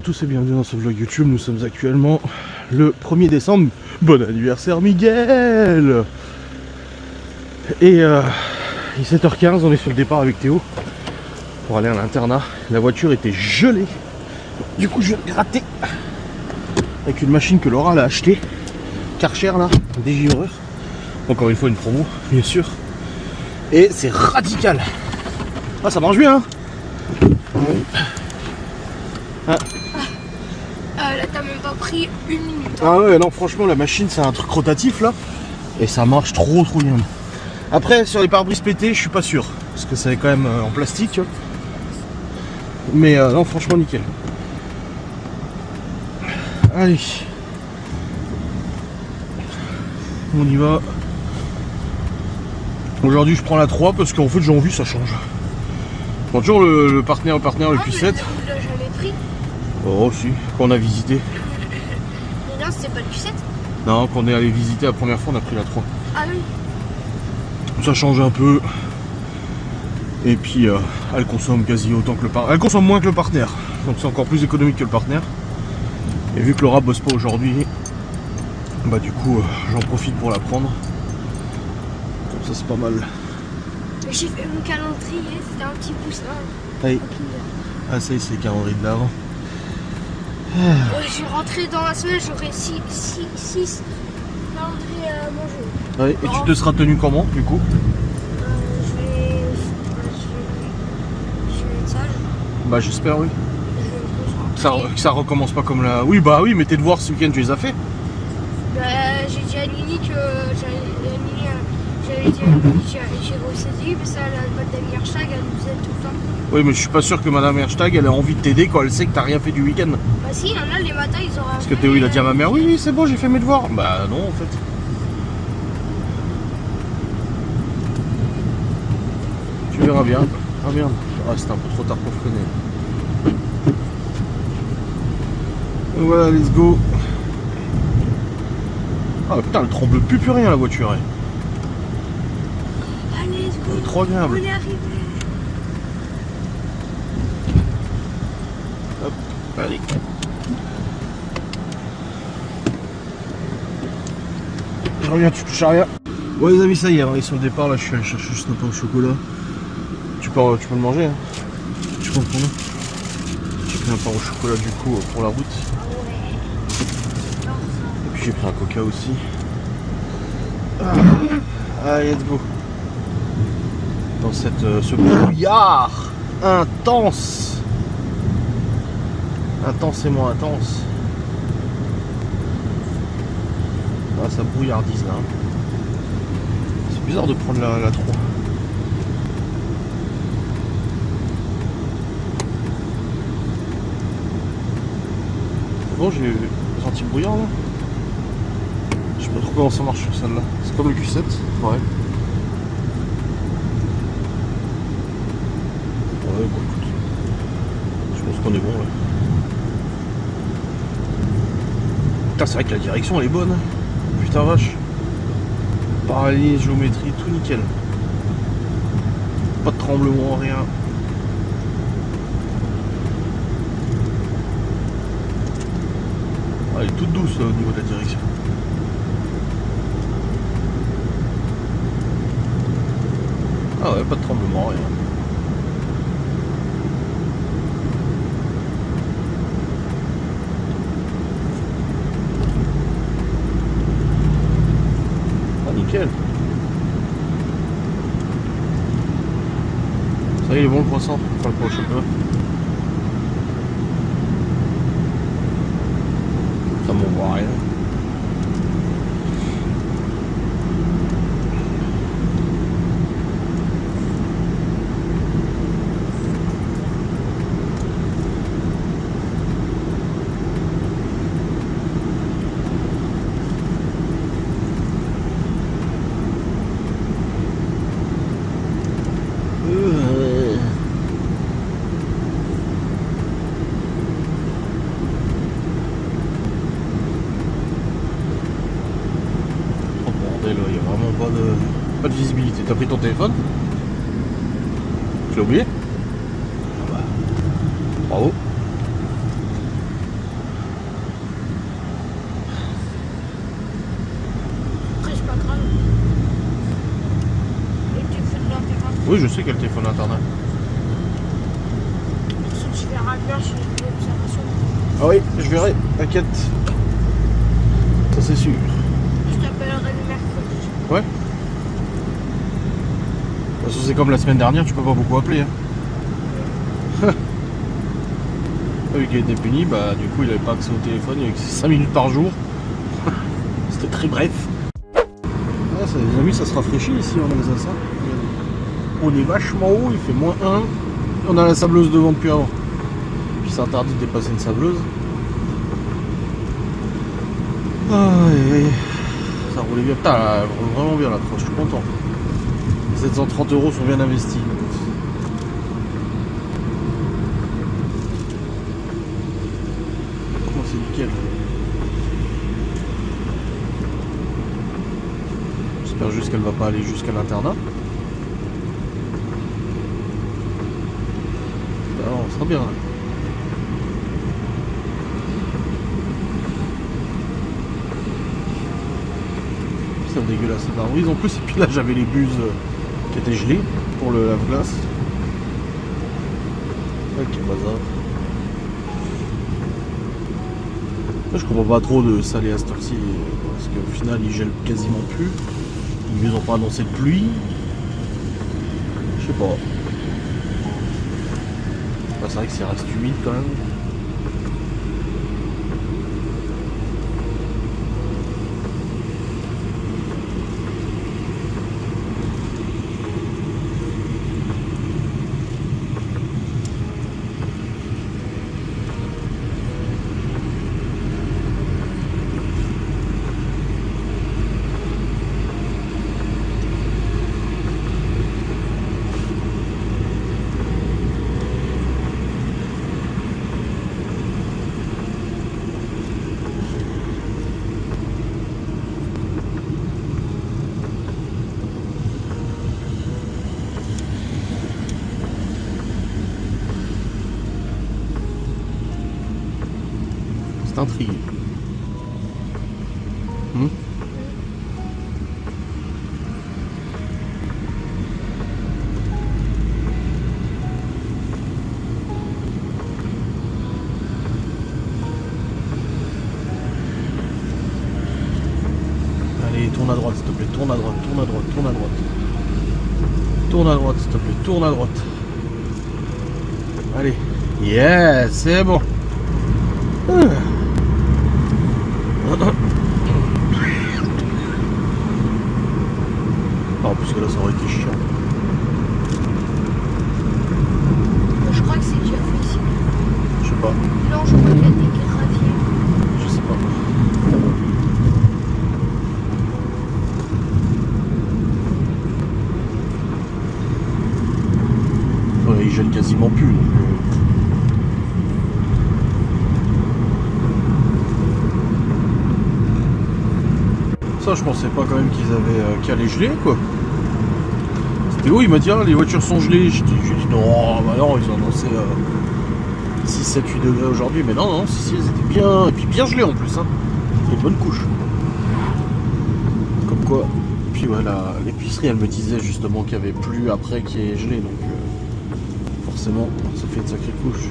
tous et bienvenue dans ce vlog YouTube. Nous sommes actuellement le 1er décembre. Bon anniversaire Miguel. Et il est 7h15, on est sur le départ avec Théo pour aller à l'internat. La voiture était gelée. Du coup je vais gratter avec une machine que Laura a achetée. Karcher là, des givreurs. Encore une fois une promo, bien sûr. Et c'est radical. Ah ça marche bien hein. Là t'as même pas pris une minute. Ah ouais non franchement la machine c'est un truc rotatif là. Et ça marche trop bien. Après sur les pare-brises pétés je suis pas sûr. Parce que c'est quand même en plastique tu vois. Mais non franchement nickel. Allez. On y va. Aujourd'hui je prends la 3 parce qu'en fait j'ai envie ça change. Je prends toujours le partenaire le Q7. Là j'avais pris. Oh si, qu'on a visité. Mais non c'était pas le Q7. Non, qu'on est allé visiter la première fois on a pris la 3. Ah oui. Ça change un peu. Et puis elle consomme quasi autant que le partenaire. Elle consomme moins que le partenaire. Donc c'est encore plus économique que le partenaire. Et vu que Laura bosse pas aujourd'hui, bah du coup j'en profite pour la prendre. Comme ça c'est pas mal. J'ai fait mon calendrier, c'était un petit poussin. Allez. Ah ça y est c'est le calendrier de l'avant. Je rentré dans la semaine, j'aurai 6 calendriers à manger. Ouais, et tu te seras tenu comment du coup? Je vais être sage. Bah j'espère oui. Je vais me concentrer. Que ça recommence pas comme la... Oui bah oui mais tes devoirs ce week-end tu les as fait? Bah, j'ai dit à Lily que j'ai ressaisi, mais ça, la madame Herstag, elle nous aide tout le temps. Oui mais je suis pas sûr que madame Herstag elle a envie de t'aider quand elle sait que t'as rien fait du week-end. Bah si, il y en a les matins, ils auraient... Parce que Théo il a dit à ma mère oui c'est bon j'ai fait mes devoirs. Bah non en fait. Tu verras bien. Ah merde. Ah c'était un peu trop tard pour freiner. Donc voilà let's go. Ah putain elle tremble plus rien la voiture. Hein. Allez, let's go. Trop agréable. On est arrivé. Hop, allez. Je reviens, tu touches à rien. Bon les amis, ça y est, on est sur le départ, là je suis allé chercher juste un pain au chocolat. Tu peux le manger, hein. Tu peux en prendre. J'ai pris un pain au chocolat du coup pour la route. Et puis j'ai pris un coca aussi. Allez, let's go. Dans ce brouillard intense. Intensément intense. Ah, ça brouillardise là. C'est bizarre de prendre la 3. Bon, j'ai senti brouillard là. Je sais pas trop comment ça marche sur celle-là. C'est comme le Q7, ouais. Ouais, bon écoute. Je pense qu'on est bon là. Putain, c'est vrai que la direction elle est bonne. Putain vache. Paralyse, géométrie, tout nickel. Pas de tremblement, rien. Ah, elle est toute douce là, au niveau de la direction. Ah ouais, pas de tremblement, rien. Ah nickel. Ça y est, il est bon le croissant. Enfin le pain au chocolat. Ça m'en voit rien. Il n'y a vraiment pas de visibilité. T'as pris ton téléphone? Tu l'as oublié? Ah bah. Bravo. Oui, je sais quel téléphone internat. Si tu verras bien chez l'observation. Ah oui, je verrai, t'inquiète. Ça c'est sûr. Je t'appellerai le mercredi. Ouais. De toute façon, c'est comme la semaine dernière, tu peux pas beaucoup appeler. Hein. Vu qu'il a été puni, bah du coup il avait pas accès au téléphone, il avait que 5 minutes par jour. C'était très bref. Ah, ça, les amis, ça se rafraîchit ici en Alsace. On est vachement haut, il fait -1. On a la sableuse devant depuis avant. Puis c'est interdit de dépasser une sableuse. Ça roulait bien. Putain, elle roule vraiment bien la croche, je suis content. 730 € sont bien investis. Oh, c'est nickel. J'espère juste qu'elle va pas aller jusqu'à l'internat. Alors, on sera bien là. C'est dégueulasse cette brise en plus. Et puis là j'avais les buses qui étaient gelées pour le lave-glace. Ok, bazar. Là, je comprends pas trop de saler à cette heure-ci parce qu'au final ils gèlent quasiment plus. Ils ont pas annoncé de pluie. Je sais pas. C'est vrai que ça reste humide quand même. Intrigué. Allez, tourne à droite s'il te plaît, tourne à droite, tourne à droite, tourne à droite. Tourne à droite s'il te plaît, tourne à droite. Allez. Yes, c'est bon. En plus que là ça aurait été chiant. Je crois que c'est déjà fait ici. Je sais pas. Non, je crois qu'il y a des graviers. Je sais pas. Ouais, ils gèlent quasiment plus. Donc, ça je pensais pas quand même qu'ils avaient qu'à les geler quoi. C'était où il m'a dit ah, les voitures sont gelées. J'ai dit non, bah non, ils ont annoncé 6, 7, 8 degrés aujourd'hui, mais non, si, elles étaient bien, et puis bien gelées en plus, hein. Des bonnes couches. Comme quoi, et puis voilà, l'épicerie elle me disait justement qu'il y avait plus après qui est gelé, donc forcément ça fait une sacrée couche.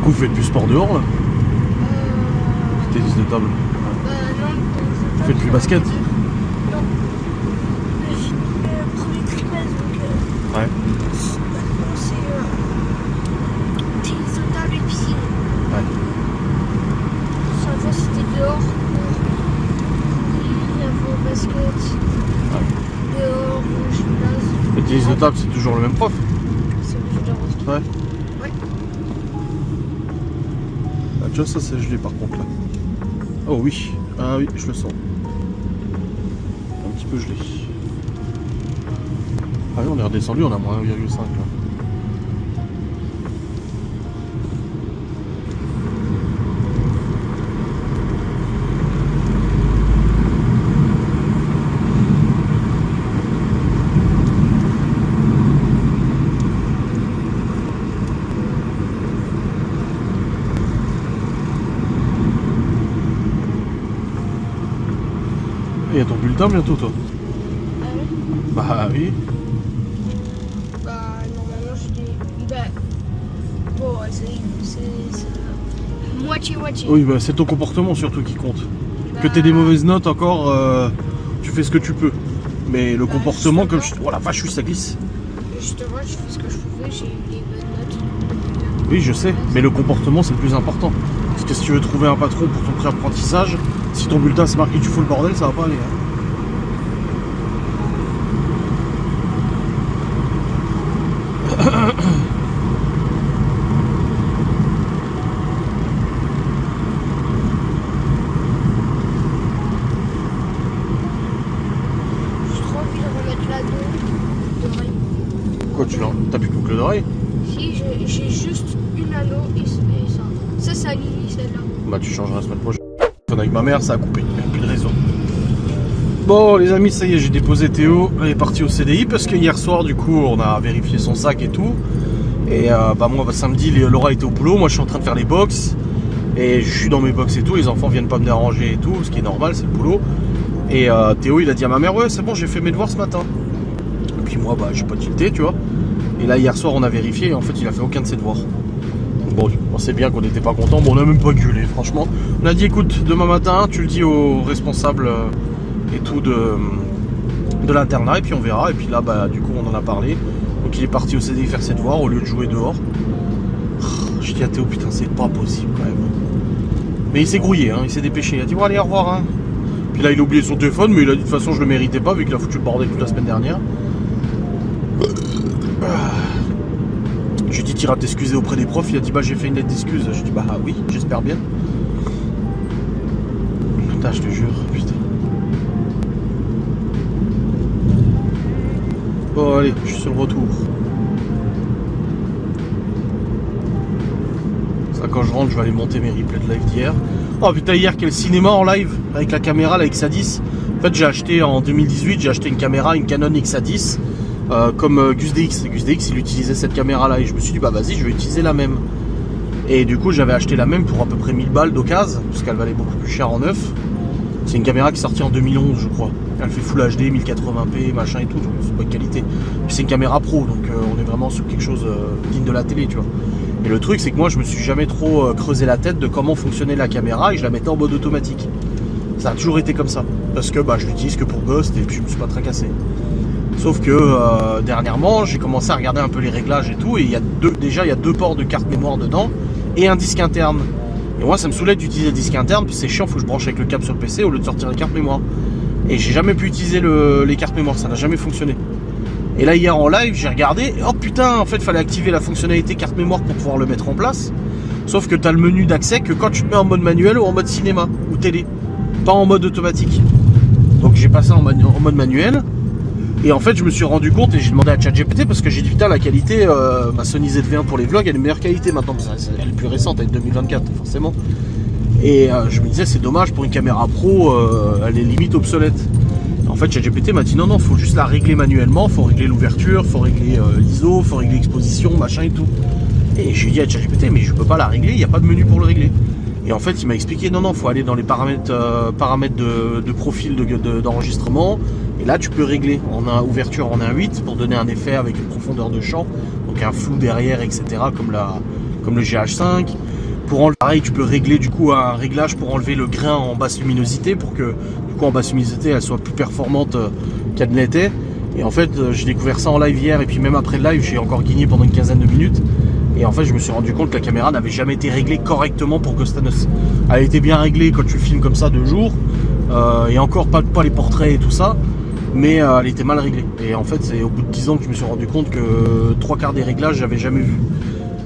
Vous faites du sport dehors là? Tennis de table. Non. Vous faites plus basket? Non. J'ai fini le premier trimestre, donc Ouais. c'est tennis de table et piscine. Ouais. Chaque fois c'était dehors, courir, au basket, dehors, au gymnase. Le tennis de table c'est toujours le même prof? C'est le jeu de Ouais. Ouais. Ah, tu vois ça c'est gelé par contre là. Oh oui, ah oui, je le sens. Un petit peu gelé. Ah oui, on est redescendu, on a moins 1,5 là. Il y a ton bulletin bientôt toi? Ah oui. Bah oui. Bah, normalement, je dis. Bah. Bon, c'est. Moitié-moitié. Oui, bah c'est ton comportement surtout qui compte. Que Bah, t'aies des mauvaises notes encore, tu fais ce que tu peux. Mais le Bah, comportement, comme justement. je... Oh la vache, oui, ça glisse. Justement, je fais ce que je pouvais, j'ai eu des bonnes notes. Oui, je sais, mais le comportement c'est le plus important. Parce que si tu veux trouver un patron pour ton pré-apprentissage, si ton bulletin c'est marqué tu fous le bordel, ça va pas aller. Hein. J'ai trop envie de remettre l'anneau d'oreille. Quoi, t'as plus de boucle d'oreille? Si, j'ai juste une anneau et ça. Ça, c'est Lily, celle-là. Bah tu changeras la semaine prochaine. Avec ma mère, ça a coupé, il n'y a plus de réseau. Bon les amis, ça y est, j'ai déposé Théo, elle est partie au CDI parce que hier soir du coup on a vérifié son sac et tout. Et bah moi samedi Laura était au boulot, moi je suis en train de faire les box. Et je suis dans mes box et tout, les enfants viennent pas me déranger et tout, ce qui est normal, c'est le boulot. Et Théo il a dit à ma mère, ouais c'est bon, j'ai fait mes devoirs ce matin. Et puis moi bah j'ai pas tilté, tu vois. Et là hier soir on a vérifié et en fait il a fait aucun de ses devoirs. Bon, on sait bien qu'on n'était pas content, bon on a même pas gueulé franchement. On a dit écoute, demain matin tu le dis aux responsables et tout de l'internat et puis on verra. Et puis là bah du coup on en a parlé. Donc il est parti au CDI faire ses devoirs au lieu de jouer dehors. Je dis à Théo putain c'est pas possible quand même. Mais il s'est grouillé, hein, il s'est dépêché, il a dit bon allez au revoir hein. Puis là il a oublié son téléphone mais il a dit de toute façon je le méritais pas vu qu'il a foutu le bordel toute la semaine dernière. J'ai dit t'iras t'excuser auprès des profs, il a dit bah j'ai fait une lettre d'excuse. Je dis bah oui, j'espère bien. Putain je te jure, putain. Bon allez, je suis sur le retour. Ça quand je rentre je vais aller monter mes replays de live d'hier. Oh putain hier quel cinéma en live avec la caméra la XA10. En fait j'ai acheté en 2018, j'ai acheté une caméra, une Canon XA10. Comme Gus DX. Gus DX il utilisait cette caméra là et je me suis dit bah vas-y je vais utiliser la même. Et du coup j'avais acheté la même pour à peu près 1000 balles d'occasion parce qu'elle valait beaucoup plus cher en neuf. C'est une caméra qui est sortie en 2011 je crois. Elle fait Full HD, 1080p, machin et tout, c'est bonne qualité. Puis c'est une caméra pro donc on est vraiment sur quelque chose digne de la télé tu vois. Et le truc c'est que moi je me suis jamais trop creusé la tête de comment fonctionnait la caméra et je la mettais en mode automatique. Ça a toujours été comme ça. Parce que bah je l'utilise que pour Ghost et puis je me suis pas tracassé. Sauf que dernièrement j'ai commencé à regarder un peu les réglages et tout et il y a deux ports de carte mémoire dedans et un disque interne. Et moi ça me saoulait d'utiliser le disque interne puis c'est chiant, faut que je branche avec le câble sur le PC au lieu de sortir les cartes mémoire. Et j'ai jamais pu utiliser les cartes mémoire, ça n'a jamais fonctionné. Et là hier en live j'ai regardé, et oh putain en fait il fallait activer la fonctionnalité carte mémoire pour pouvoir le mettre en place. Sauf que tu as le menu d'accès que quand tu te mets en mode manuel ou en mode cinéma ou télé, pas en mode automatique. Donc j'ai passé en mode manuel. Et en fait je me suis rendu compte et j'ai demandé à ChatGPT parce que j'ai dit putain la qualité, ma Sony ZV-1 pour les vlogs elle est de meilleure qualité maintenant, elle est plus récente, elle est de 2024 forcément. Et je me disais c'est dommage pour une caméra pro, elle est limite obsolète. En fait ChatGPT m'a dit non faut juste la régler manuellement, faut régler l'ouverture, faut régler l'ISO, faut régler l'exposition, machin et tout. Et j'ai dit à ChatGPT mais je peux pas la régler, il n'y a pas de menu pour le régler. Et en fait il m'a expliqué non faut aller dans les paramètres de profil d'enregistrement. Et là tu peux régler en ouverture en 1.8 pour donner un effet avec une profondeur de champ, donc un flou derrière etc comme le GH5. Pour enlever, pareil tu peux régler du coup un réglage pour enlever le grain en basse luminosité pour que du coup en basse luminosité elle soit plus performante qu'elle n'était. Et en fait j'ai découvert ça en live hier et puis même après le live j'ai encore guigné pendant une quinzaine de minutes. Et en fait je me suis rendu compte que la caméra n'avait jamais été réglée correctement pour Costanos. Elle était bien réglée quand tu filmes comme ça de jour et encore pas les portraits et tout ça. Mais elle était mal réglée. Et en fait c'est au bout de 10 ans que je me suis rendu compte que 3/4 des réglages j'avais jamais vu.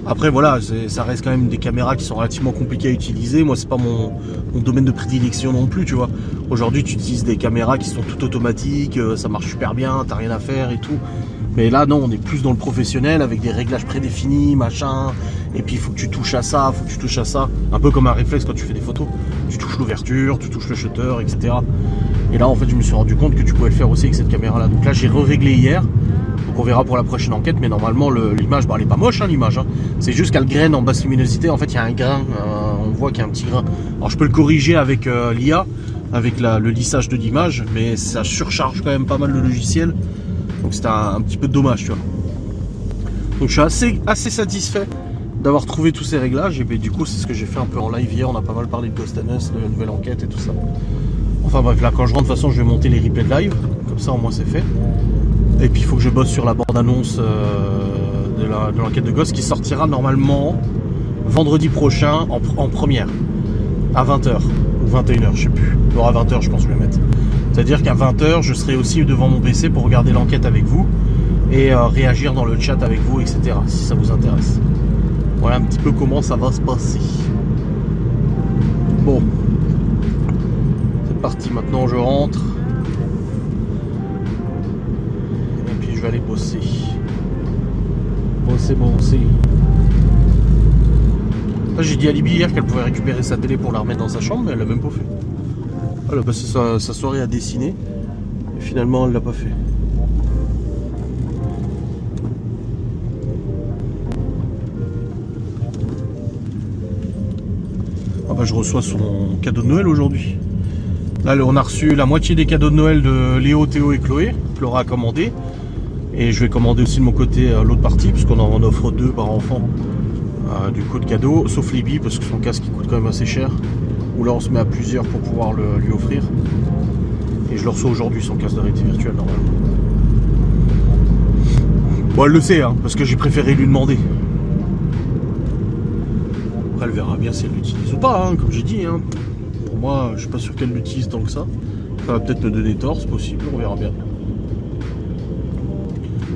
Après voilà, ça reste quand même des caméras qui sont relativement compliquées à utiliser. Moi c'est pas mon domaine de prédilection non plus tu vois. Aujourd'hui tu utilises des caméras qui sont toutes automatiques, ça marche super bien, t'as rien à faire et tout. Mais là non, on est plus dans le professionnel avec des réglages prédéfinis, machin. Et puis il faut que tu touches à ça, faut que tu touches à ça. Un peu comme un réflexe quand tu fais des photos. Tu touches l'ouverture, tu touches le shutter, etc. Et là en fait je me suis rendu compte que tu pouvais le faire aussi avec cette caméra là. Donc là j'ai réglé hier. Donc on verra pour la prochaine enquête. Mais normalement l'image, bon, elle est pas moche hein, l'image. Hein. C'est juste qu'elle graine en basse luminosité. En fait il y a un grain, on voit qu'il y a un petit grain. Alors je peux le corriger avec l'IA, avec le lissage de l'image. Mais ça surcharge quand même pas mal le logiciel. Donc c'est un petit peu dommage, tu vois. Donc je suis assez satisfait d'avoir trouvé tous ces réglages. Et bien du coup c'est ce que j'ai fait un peu en live hier. On a pas mal parlé de Ghost and Us, de la nouvelle enquête et tout ça. Enfin bref, là quand je rentre de toute façon je vais monter les replays de live. Comme ça au moins c'est fait. Et puis il faut que je bosse sur la bande-annonce de l'enquête de Ghost qui sortira normalement vendredi prochain en première. À 20h ou 21h, je sais plus. Alors à 20h je pense que je vais mettre. C'est-à-dire qu'à 20h, je serai aussi devant mon PC pour regarder l'enquête avec vous et réagir dans le chat avec vous, etc. Si ça vous intéresse. Voilà un petit peu comment ça va se passer. Bon. C'est parti, maintenant je rentre. Et puis je vais aller bosser. Bosser. Là j'ai dit à Libby hier qu'elle pouvait récupérer sa télé pour la remettre dans sa chambre, mais elle l'a même pas fait. Elle a passé sa soirée à dessiner et finalement elle l'a pas fait. Ah bah je reçois son cadeau de Noël aujourd'hui. Là on a reçu la moitié des cadeaux de Noël de Léo, Théo et Chloé. Laura a commandé. Et je vais commander aussi de mon côté l'autre partie, puisqu'on en offre 2 par enfant du coup de cadeau, sauf Libby parce que son casque il coûte quand même assez cher. Ou là on se met à plusieurs pour pouvoir lui offrir. Et je le reçois aujourd'hui son casque de réalité virtuelle normalement. Bon elle le sait hein, parce que j'ai préféré lui demander. Après elle verra bien si elle l'utilise ou pas, hein, comme j'ai dit. Hein. Pour moi je suis pas sûr qu'elle l'utilise tant que ça. Ça va peut-être me donner tort, c'est possible, on verra bien.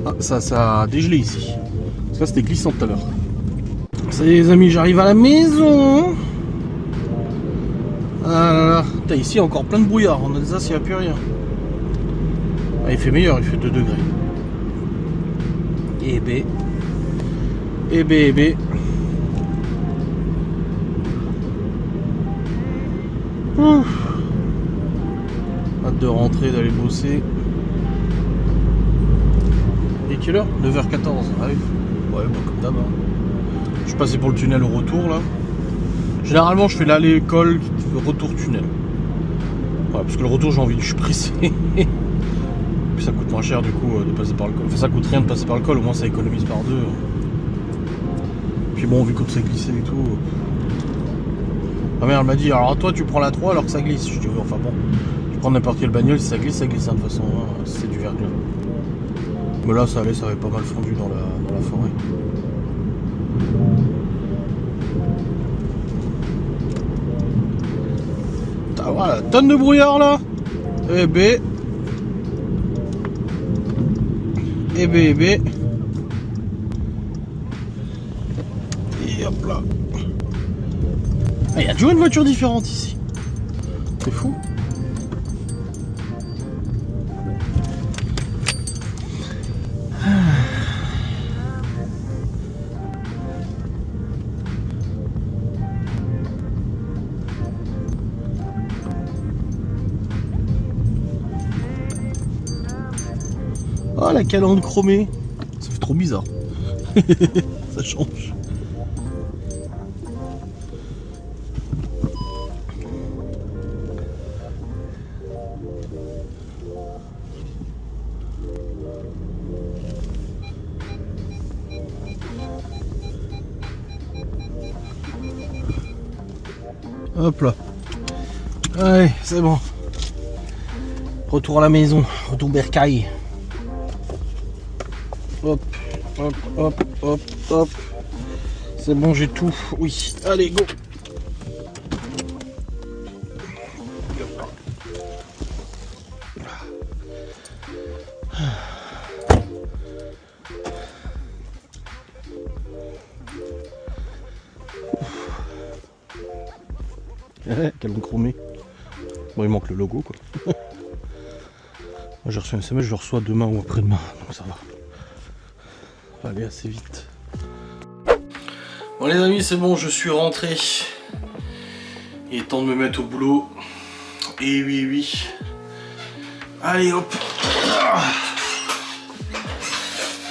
Ah ça a dégelé ici. Ça c'était glissant tout à l'heure. Ça y est les amis, j'arrive à la maison. Ah là là, putain, ici il y a encore plein de brouillard, en Alsace il n'y a plus rien. Ah, il fait meilleur, il fait 2 degrés. Et B. Ouf. Hâte de rentrer, d'aller bosser. Et quelle heure? 9h14, ah oui. Ouais, bon, comme d'hab. Hein. Je suis passé pour le tunnel au retour là. Généralement je fais l'aller école, retour tunnel. Voilà, parce que le retour j'ai envie, je suis pressé. Puis ça coûte moins cher du coup de passer par le col. Enfin ça coûte rien de passer par le col, au moins ça économise par 2. Puis bon vu comme ça glissait et tout. Ma mère elle m'a dit alors toi tu prends la 3 alors que ça glisse. Je dis oui enfin bon. Tu prends n'importe quelle bagnole, si ça glisse hein, de toute façon, hein, c'est du verglas. Mais là ça allait, ça avait pas mal fondu dans la forêt. Voilà, tonne de brouillard là. Et B. Et hop là. Il y a toujours une voiture différente ici. C'est fou. Ah la calandre chromée. Ça fait trop bizarre. Ça change. Hop là. Allez, c'est bon. Retour à la maison. Retour bercail. Hop, hop, hop, hop, hop. C'est bon, j'ai tout. Oui, allez, go. Quel chromé. Bon, il manque le logo quoi. Moi j'ai reçu un SMS, je le reçois demain ou après-demain, donc ça va. aller assez vite. Bon les amis, c'est bon, je suis rentré. Il est temps de me mettre au boulot. Et oui. Allez hop.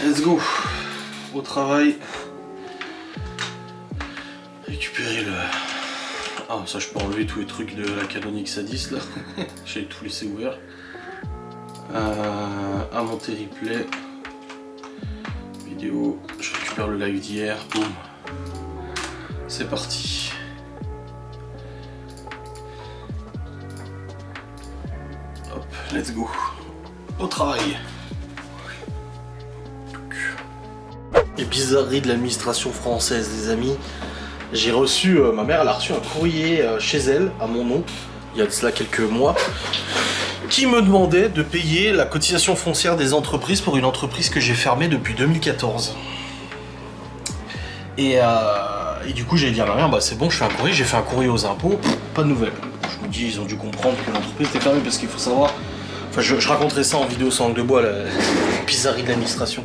Let's go. Au travail. Récupérer le... Ah ça je peux enlever tous les trucs de la Canon X-A10 là. J'ai tout laissé ouvert. À monter replay. Vidéo. Je récupère le live d'hier. Boum. C'est parti. Hop, let's go. Au travail. Les bizarreries de l'administration française, les amis. J'ai reçu, ma mère elle a reçu un courrier chez elle, à mon nom, il y a de cela quelques mois, qui me demandait de payer la cotisation foncière des entreprises pour une entreprise que j'ai fermée depuis 2014. Et du coup j'ai dit à ma mère, bah c'est bon, je fais un courrier, j'ai fait un courrier aux impôts, pas de nouvelles. Je me dis, ils ont dû comprendre que l'entreprise était fermée parce qu'il faut savoir, enfin je raconterai ça en vidéo sans langue de bois, la bizarrerie de l'administration.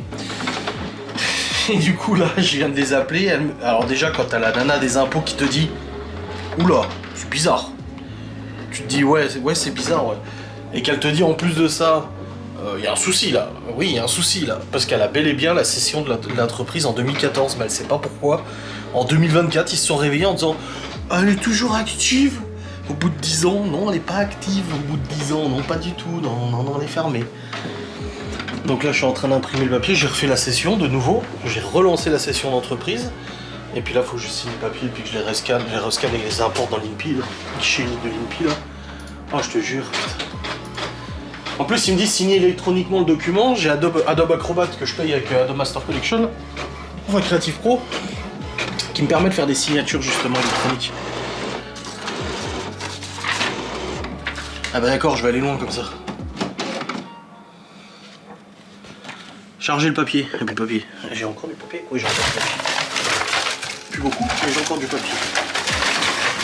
Et du coup là, je viens de les appeler. Alors déjà, quand t'as la nana des impôts qui te dit « Oula, c'est bizarre », tu te dis « Ouais, c'est bizarre, ouais ». Et qu'elle te dit en plus de ça, il y a un souci là. Oui, il y a un souci là. Parce qu'elle a bel et bien la cession de l'entreprise en 2014, mais elle sait pas pourquoi. En 2024, ils se sont réveillés en disant « Elle est toujours active !» Au bout de 10 ans, non, elle n'est pas active. Au bout de 10 ans, non, pas du tout. Non, elle est fermée. Donc là je suis en train d'imprimer le papier, j'ai refait la session de nouveau, j'ai relancé la session d'entreprise, et puis là il faut que je signe le papier et puis que je les rescanne et les importe dans l'INPI, le guichet unique de l'INPI là. Oh je te jure. En plus il me dit signer électroniquement le document, j'ai Adobe Acrobat que je paye avec Adobe Master Collection, enfin Creative Pro, qui me permet de faire des signatures justement électroniques. Ah bah d'accord, je vais aller loin comme ça. Charger le papier. Il y a plus de papier. J'ai encore du papier? Oui, j'ai encore du papier. Plus beaucoup, mais j'ai encore du papier.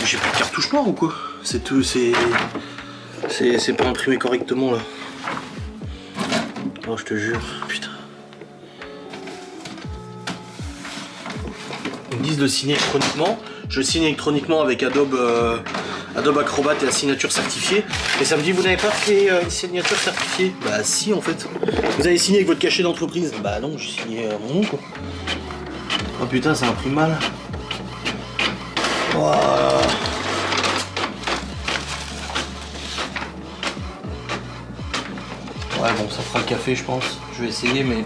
J'ai plus de cartouche noire ou quoi? C'est tout, c'est pas imprimé correctement là. Oh, je te jure, putain. Ils me disent de signer électroniquement. Je signe électroniquement avec Adobe Acrobat et la signature certifiée. Et ça me dit, vous n'avez pas fait une signature certifiée? Bah si en fait. Vous avez signé avec votre cachet d'entreprise? Bah non, j'ai signé à mon nom quoi. Oh putain, ça imprime mal. Voilà. Ouais bon, ça fera le café je pense. Je vais essayer mais...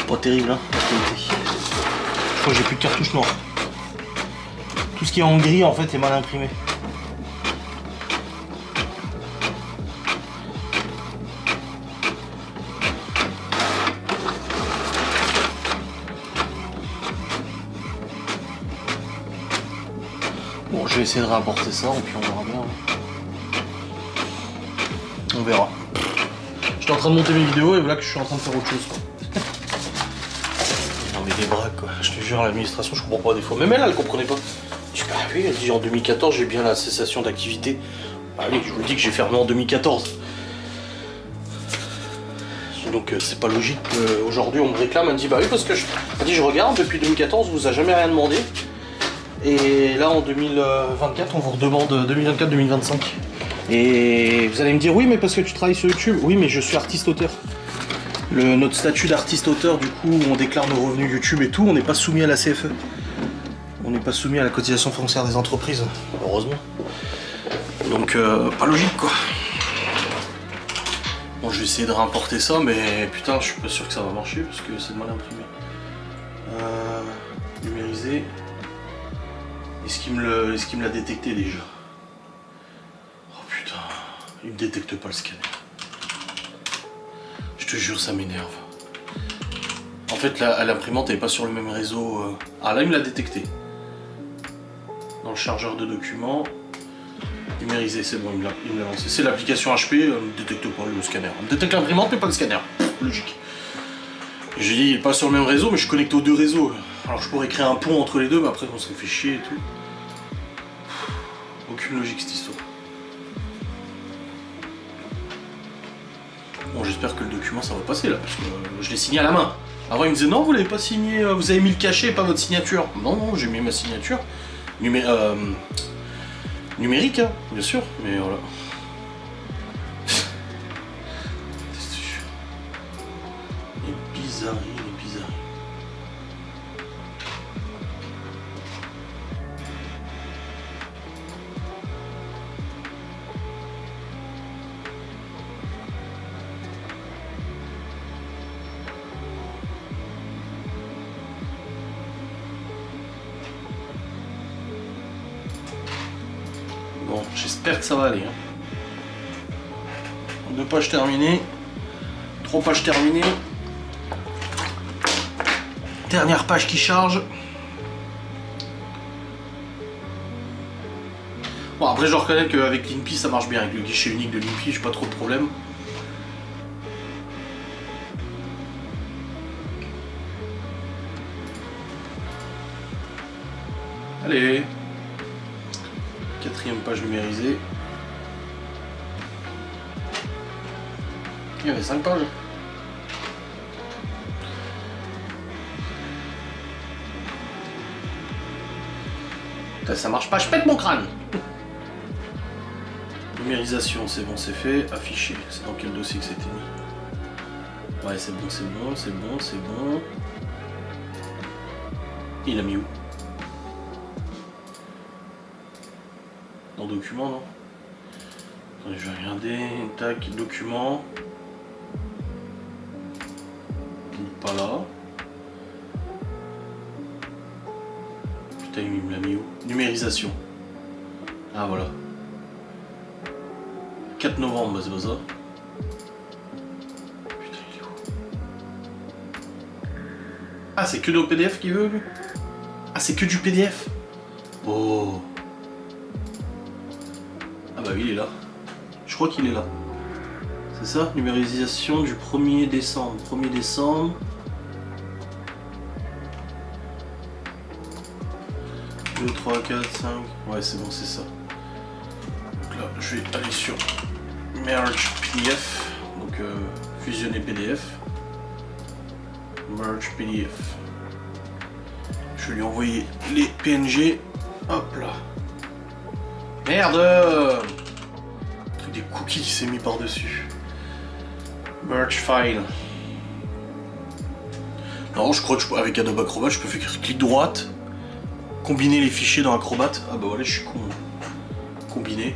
Pas terrible hein, la qualité. Je crois que j'ai plus de cartouche noire. Tout ce qui est en gris en fait est mal imprimé. Bon, je vais essayer de rapporter ça et puis on verra bien. On verra. J'étais en train de monter mes vidéos et voilà que je suis en train de faire autre chose quoi. Non mais des braques quoi, je te jure l'administration je comprends pas des fois. Même elle comprenait pas. Je dis bah oui, elle dit en 2014 j'ai bien la cessation d'activité. Bah oui, je vous dis que j'ai fermé en 2014. Donc c'est pas logique qu'aujourd'hui on me réclame, elle me dit bah oui parce que je regarde depuis 2014 on vous a jamais rien demandé. Et là en 2024 on vous redemande 2024-2025. Et vous allez me dire oui mais parce que tu travailles sur YouTube. Oui mais je suis artiste-auteur. Notre statut d'artiste-auteur du coup on déclare nos revenus YouTube et tout, on n'est pas soumis à la CFE. On n'est pas soumis à la cotisation foncière des entreprises, heureusement. Donc pas logique quoi. Bon je vais essayer de réimporter ça mais putain je suis pas sûr que ça va marcher parce que c'est mal imprimé. Numériser. Est-ce qu'il me l'a détecté déjà? Oh putain, il me détecte pas le scanner. Je te jure ça m'énerve. En fait l'imprimante elle est pas sur le même réseau. Ah là il me l'a détecté. Dans le chargeur de documents. Numériser, c'est bon, il me l'a lancé. C'est l'application HP, elle ne détecte pas le scanner. Elle me détecte l'imprimante mais pas le scanner. Logique. J'ai dit, il n'est pas sur le même réseau, mais je suis connecté aux deux réseaux. Alors je pourrais créer un pont entre les deux, mais après on se fait chier et tout. Aucune logique cette histoire. Bon, j'espère que le document ça va passer là, parce que je l'ai signé à la main. Avant il me disait non, vous l'avez pas signé, vous avez mis le cachet, pas votre signature. Non, non, j'ai mis ma signature. Numérique, hein, bien sûr, mais voilà. Les bizarreries, les bizarreries. Bon, j'espère que ça va aller. Hein. 2 pages terminées. 3 pages terminées. Dernière page qui charge. Bon, après, je reconnais qu'avec l'INPI, ça marche bien. Avec le guichet unique de l'INPI, j'ai pas trop de problème. Allez. 4e page numérisée. Il y avait 5 pages. Putain, ça marche pas, je pète mon crâne. Numérisation, c'est bon, c'est fait. Affiché, c'est dans quel dossier que c'était mis? Ouais, c'est bon, c'est bon, c'est bon, c'est bon. Il a mis où? Dans document, non? Attendez, je vais regarder. Tac, document. Pas là. Putain, il me l'a mis où? Numérisation. Ah, voilà. 4 novembre, bah, c'est pas ça. Putain, il est où? Ah, c'est que le PDF qu'il veut, lui? Ah, c'est que du PDF? Oh. Ah bah oui, il est là. Je crois qu'il est là. C'est ça? Numérisation du 1er décembre. 1er décembre. 2, 3, 4, 5. Ouais, c'est bon, c'est ça. Donc là, je vais aller sur Merge PDF. Donc fusionner PDF. Merge PDF. Je vais lui envoyer les PNG. Hop là. Merde! Le truc des cookies qui s'est mis par-dessus. Merge file. Non, je crois que avec Adobe Acrobat, je peux faire clic droite, combiner les fichiers dans Acrobat. Ah bah voilà, je suis con. Combiner.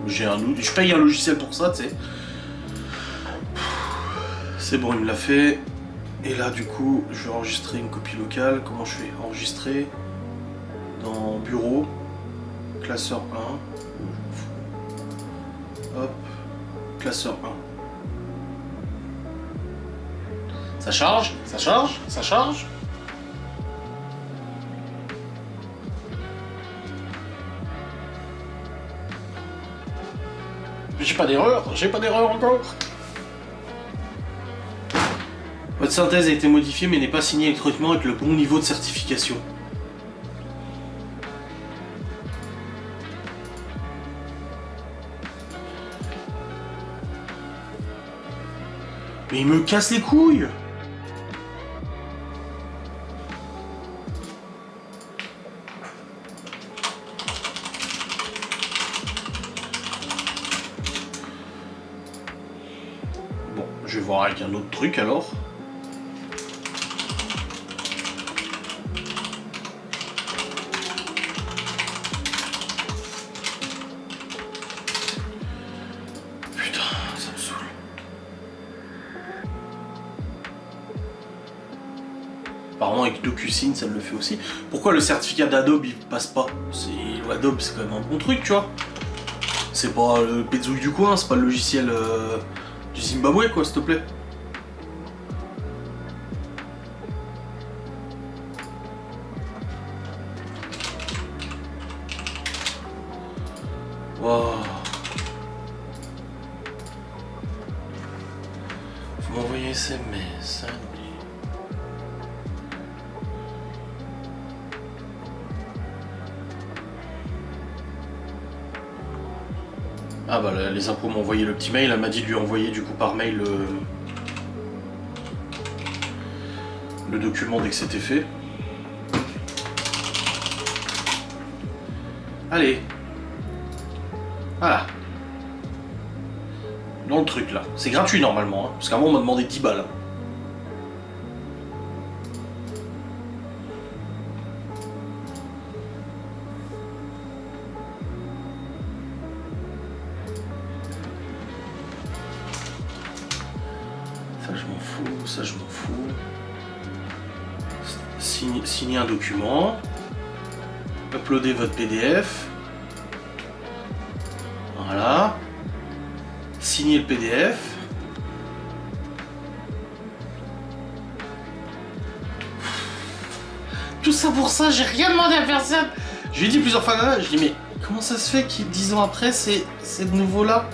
J'ai un outil. Je paye un logiciel pour ça, tu sais. C'est bon, il me l'a fait. Et là, du coup, je vais enregistrer une copie locale. Comment je fais? Enregistrer dans Bureau, classeur 1. Hop, classeur 1. Ça charge, ça charge, ça charge. J'ai pas d'erreur encore. Votre synthèse a été modifiée mais n'est pas signée électroniquement avec le bon niveau de certification. Mais il me casse les couilles. Bon, je vais voir avec un autre truc alors. Putain, ça me saoule. Apparemment avec DocuSign ça le fait aussi. Pourquoi le certificat d'Adobe il passe pas? Adobe c'est quand même un bon truc, tu vois. C'est pas le pézouille du coin, c'est pas le logiciel du Zimbabwe quoi, s'il te plaît. Wow. Faut m'envoyer SMS. Hein. Ah bah les impôts m'ont envoyé le petit mail, elle m'a dit de lui envoyer du coup par mail le document dès que c'était fait. Allez. Voilà. Dans le truc là. C'est gratuit normalement, hein, parce qu'avant on m'a demandé 10 balles. Ça je m'en fous, ça je m'en fous. Signer un document. Uploader votre PDF. Voilà. Signer le PDF. Tout ça pour ça, j'ai rien demandé à personne. Je lui ai dit plusieurs fois, je lui ai dit mais comment ça se fait qu'il 10 ans après c'est de nouveau là?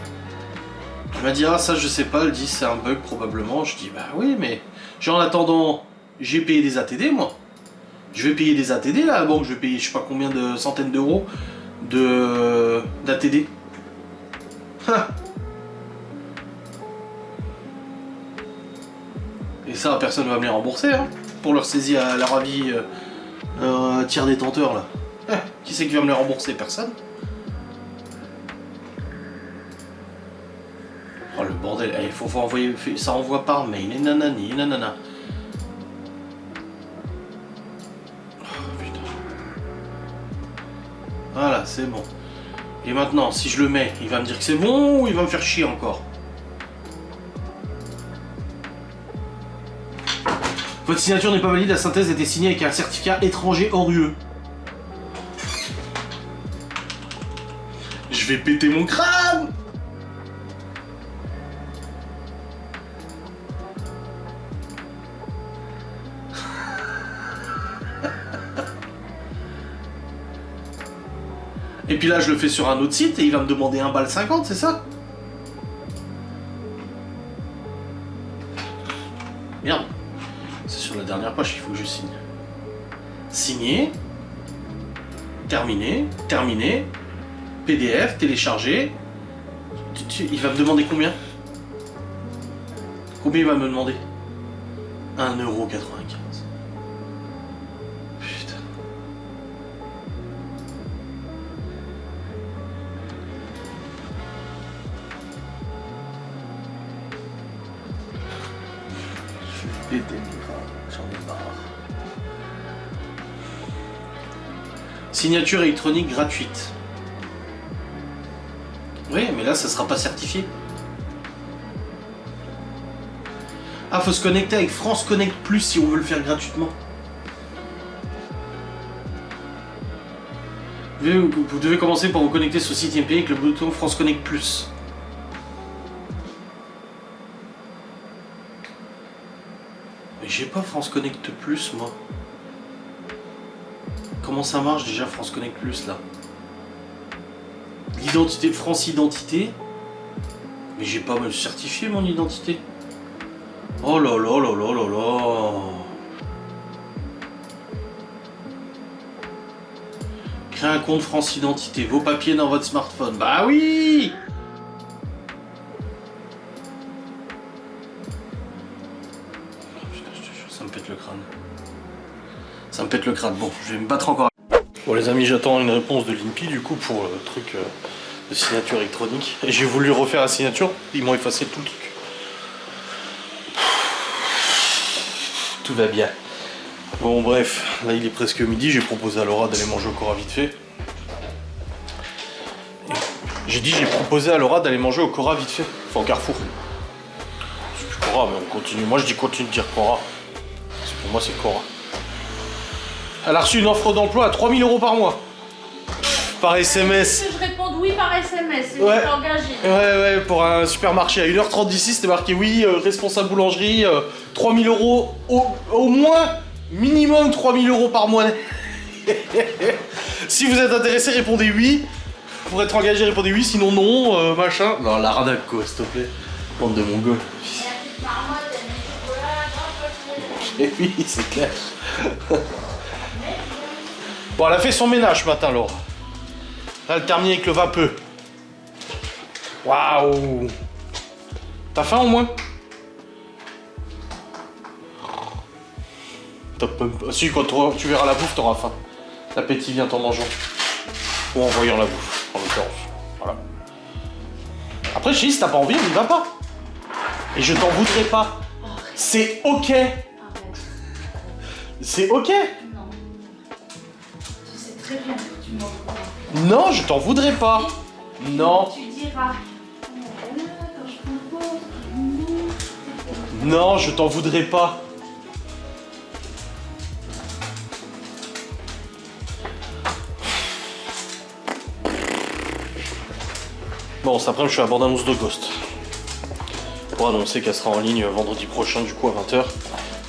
Elle m'a dit ah ça je sais pas, elle dit c'est un bug probablement. Je dis bah oui mais genre en attendant j'ai payé des ATD moi. Je vais payer des ATD là à la banque, je vais payer je sais pas combien de centaines d'euros d'ATD. Et ça personne va me les rembourser hein, pour leur saisie à leur avis tiers détenteur là. Qui c'est qui va me les rembourser? Personne. Oh le bordel, il faut envoyer, ça envoie par mail, et nanani, et nanana. Oh putain. Voilà, c'est bon. Et maintenant, si je le mets, il va me dire que c'est bon ou il va me faire chier encore? Votre signature n'est pas valide, la synthèse a été signée avec un certificat étranger hors UE. Je vais péter mon crâne! Et puis là, je le fais sur un autre site et il va me demander 1,50 $, c'est ça? Merde. C'est sur la dernière page qu'il faut que je signe. Signer. Terminer. Terminer. PDF, télécharger. Il va me demander combien? Combien il va me demander? 1,95 €. Putain. Je vais péter mon crâne, j'en ai marre. Signature électronique gratuite. Oui, mais là, ça sera pas certifié. Ah, faut se connecter avec France Connect Plus si on veut le faire gratuitement. Vous devez commencer par vous connecter sur le site IMP avec le bouton France Connect Plus. Mais j'ai pas France Connect Plus, moi. Comment ça marche déjà France Connect Plus, là? L'identité, France Identité. Mais j'ai pas mal certifié mon identité. Oh là là là là là là. Créer un compte France Identité. Vos papiers dans votre smartphone. Bah oui! Ça me pète le crâne. Ça me pète le crâne. Bon, je vais me battre encore. Bon les amis, j'attends une réponse de l'INPI du coup pour le truc de signature électronique. Et j'ai voulu refaire la signature, ils m'ont effacé tout le truc. Tout va bien. Bon bref, là il est presque midi, j'ai proposé à Laura d'aller manger au Cora vite fait. J'ai proposé à Laura d'aller manger au Cora vite fait. Enfin au Carrefour. C'est plus Cora, mais on continue. Moi je dis continue de dire Cora. Parce que pour moi c'est Cora. Elle a reçu une offre d'emploi à 3 000 € par mois. Par SMS. Que je réponde oui par SMS, c'est ouais. engagé. Ouais, pour un supermarché. À 1h30 d'ici, c'était marqué oui, responsable boulangerie, 3 000 € au moins, minimum 3 000 € par mois. Si vous êtes intéressé, répondez oui. Pour être engagé, répondez oui, sinon non, machin. Non, la radac quoi, s'il te plaît. Bande de mongols. Et oui, c'est clair. Bon, elle a fait son ménage ce matin, Laura. Elle a terminé avec le vapeur. Waouh! T'as faim au moins? Si, quand tu verras la bouffe, t'auras faim. L'appétit vient en mangeant. Ou en voyant la bouffe, en l'occurrence. Voilà. Après, je dis, si t'as pas envie, on y va pas. Et je t'en voudrais pas. C'est ok. C'est ok. Non. Tu sais très bien que tu m'en voudras. Non, je t'en voudrais pas. Non. Tu diras. Quand je propose. Non, je t'en voudrais pas. Bon, cet après-midi, je fais la bande-annonce de Ghost. Pour annoncer qu'elle sera en ligne vendredi prochain, du coup, à 20h.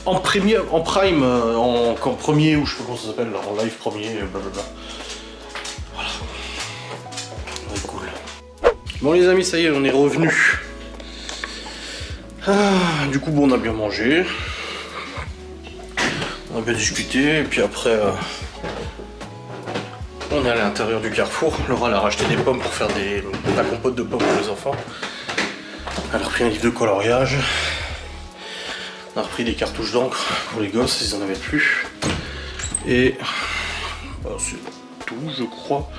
En prime, en premier, ou je sais pas comment ça s'appelle, en live premier, blablabla. Voilà. Ouais, cool. Bon, les amis, ça y est, on est revenus. Du coup, bon, on a bien mangé. On a bien discuté, et puis après... on est à l'intérieur du carrefour. Laura elle a racheté des pommes pour faire de la compote de pommes pour les enfants. Elle a repris un livre de coloriage. On a repris des cartouches d'encre pour les gosses, ils en avaient plus. Et bah, c'est tout, je crois.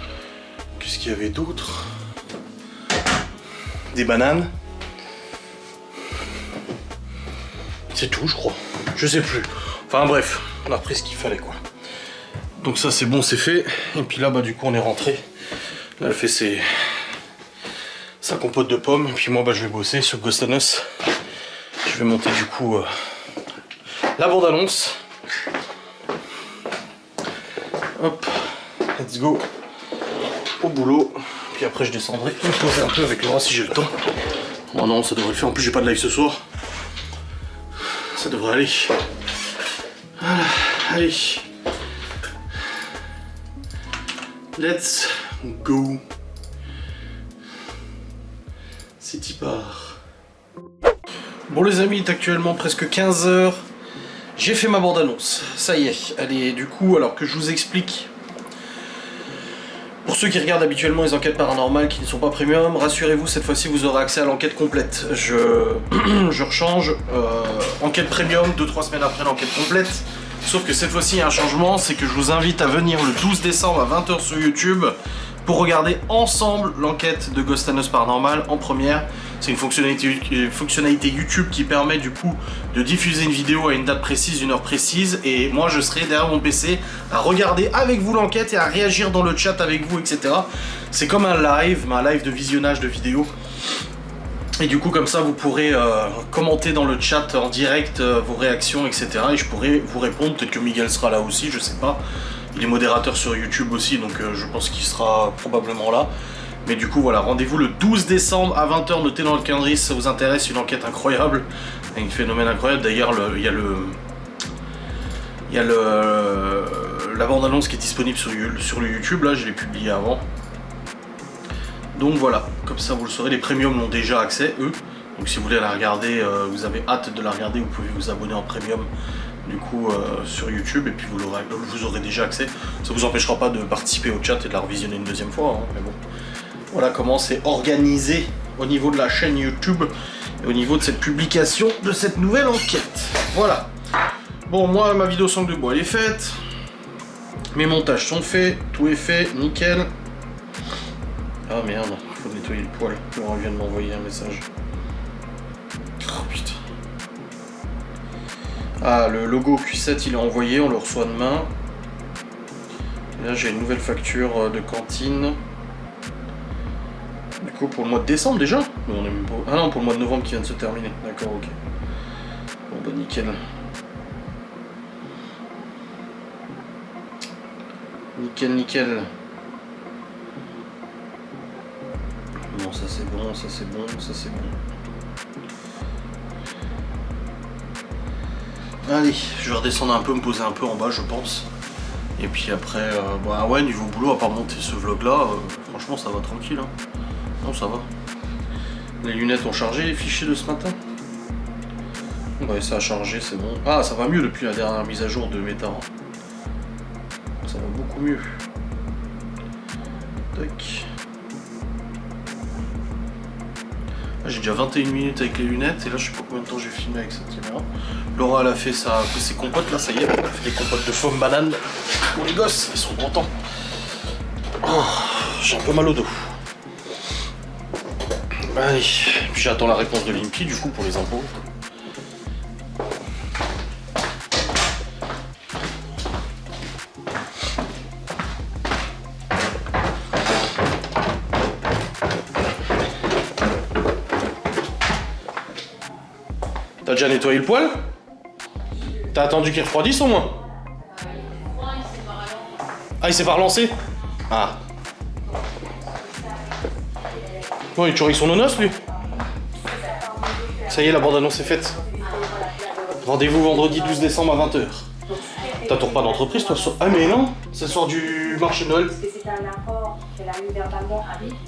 Qu'est-ce qu'il y avait d'autre? Des bananes. C'est tout, je crois. Je sais plus. Enfin bref, on a repris ce qu'il fallait quoi. Donc ça c'est bon, c'est fait. Et puis là, bah du coup, on est rentré. Là, elle fait sa compote de pommes. Et puis moi, bah, je vais bosser sur Ghost and Us. Je vais monter du coup la bande-annonce. Hop, let's go. Au boulot. Puis après, je descendrai me poser un peu avec Laura si j'ai le temps. Oh non, ça devrait le faire. En plus, j'ai pas de live ce soir. Ça devrait aller. Voilà, allez. Let's go. C'est y part. Bon les amis, il est actuellement presque 15h. J'ai fait ma bande-annonce. Ça y est, elle est du coup, alors que je vous explique. Pour ceux qui regardent habituellement les enquêtes paranormales qui ne sont pas premium, rassurez-vous, cette fois-ci vous aurez accès à l'enquête complète. Je rechange. Enquête premium, 2-3 semaines après l'enquête complète. Sauf que cette fois-ci, il y a un changement, c'est que je vous invite à venir le 12 décembre à 20h sur YouTube pour regarder ensemble l'enquête de Ghost and Us Paranormal en première. C'est une fonctionnalité YouTube qui permet du coup de diffuser une vidéo à une date précise, une heure précise, et moi je serai derrière mon PC à regarder avec vous l'enquête et à réagir dans le chat avec vous, etc. C'est comme un live, mais un live de visionnage de vidéos. Et du coup, comme ça, vous pourrez commenter dans le chat en direct vos réactions, etc. Et je pourrai vous répondre. Peut-être que Miguel sera là aussi, je sais pas. Il est modérateur sur YouTube aussi, donc je pense qu'il sera probablement là. Mais du coup, voilà, rendez-vous le 12 décembre à 20h. Notez dans le calendrier si ça vous intéresse. Une enquête incroyable, un phénomène incroyable. D'ailleurs, il y a la bande-annonce qui est disponible sur le YouTube. Là, je l'ai publié avant. Donc voilà, comme ça vous le saurez, les premiums l'ont déjà accès, eux. Donc si vous voulez la regarder, vous avez hâte de la regarder, vous pouvez vous abonner en premium du coup sur YouTube et puis vous aurez déjà accès. Ça vous empêchera pas de participer au chat et de la revisionner une deuxième fois, hein, mais bon. Voilà comment c'est organisé au niveau de la chaîne YouTube et au niveau de cette publication de cette nouvelle enquête. Voilà. Bon, moi ma vidéo sangle de bois elle est faite. Mes montages sont faits, tout est fait, nickel. Ah merde, faut nettoyer le poil. Laura vient de m'envoyer un message. Oh putain. Ah, le logo Q7 il est envoyé, on le reçoit demain. Et là j'ai une nouvelle facture de cantine. Du coup pour le mois de décembre déjà. On est même pas... Ah non, pour le mois de novembre qui vient de se terminer. D'accord, ok. Bon bah nickel. Nickel, nickel. Bon, ça c'est bon, ça c'est bon, ça c'est bon. Allez, je vais redescendre un peu, me poser un peu en bas, je pense. Et puis après, bah ouais, niveau boulot, à part monter ce vlog là, franchement ça va tranquille. Hein. Non, ça va. Les lunettes ont chargé les fichiers de ce matin. Ouais, ça a chargé, c'est bon. Ah, ça va mieux depuis la dernière mise à jour de Meta. Ça va beaucoup mieux. Tac. J'ai déjà 21 minutes avec les lunettes et là je sais pas combien de temps j'ai filmé avec cette caméra. Laura elle a fait ses compotes là, ça y est, elle a fait des compotes de pomme banane pour les gosses, ils sont contents. Oh, j'ai un peu mal au dos. Allez, puis j'attends la réponse de l'INPI du coup pour les impôts. T'as déjà nettoyé le poêle? T'as attendu qu'il refroidisse au moins? Ah, il s'est pas relancé? Ah. Ouais, il est toujours avec son nonos, lui. Ça y est, la bande-annonce est faite. Rendez-vous vendredi 12 décembre à 20h. T'attends pas d'entreprise, toi? Ah, mais non, ça sort du marché de Noël.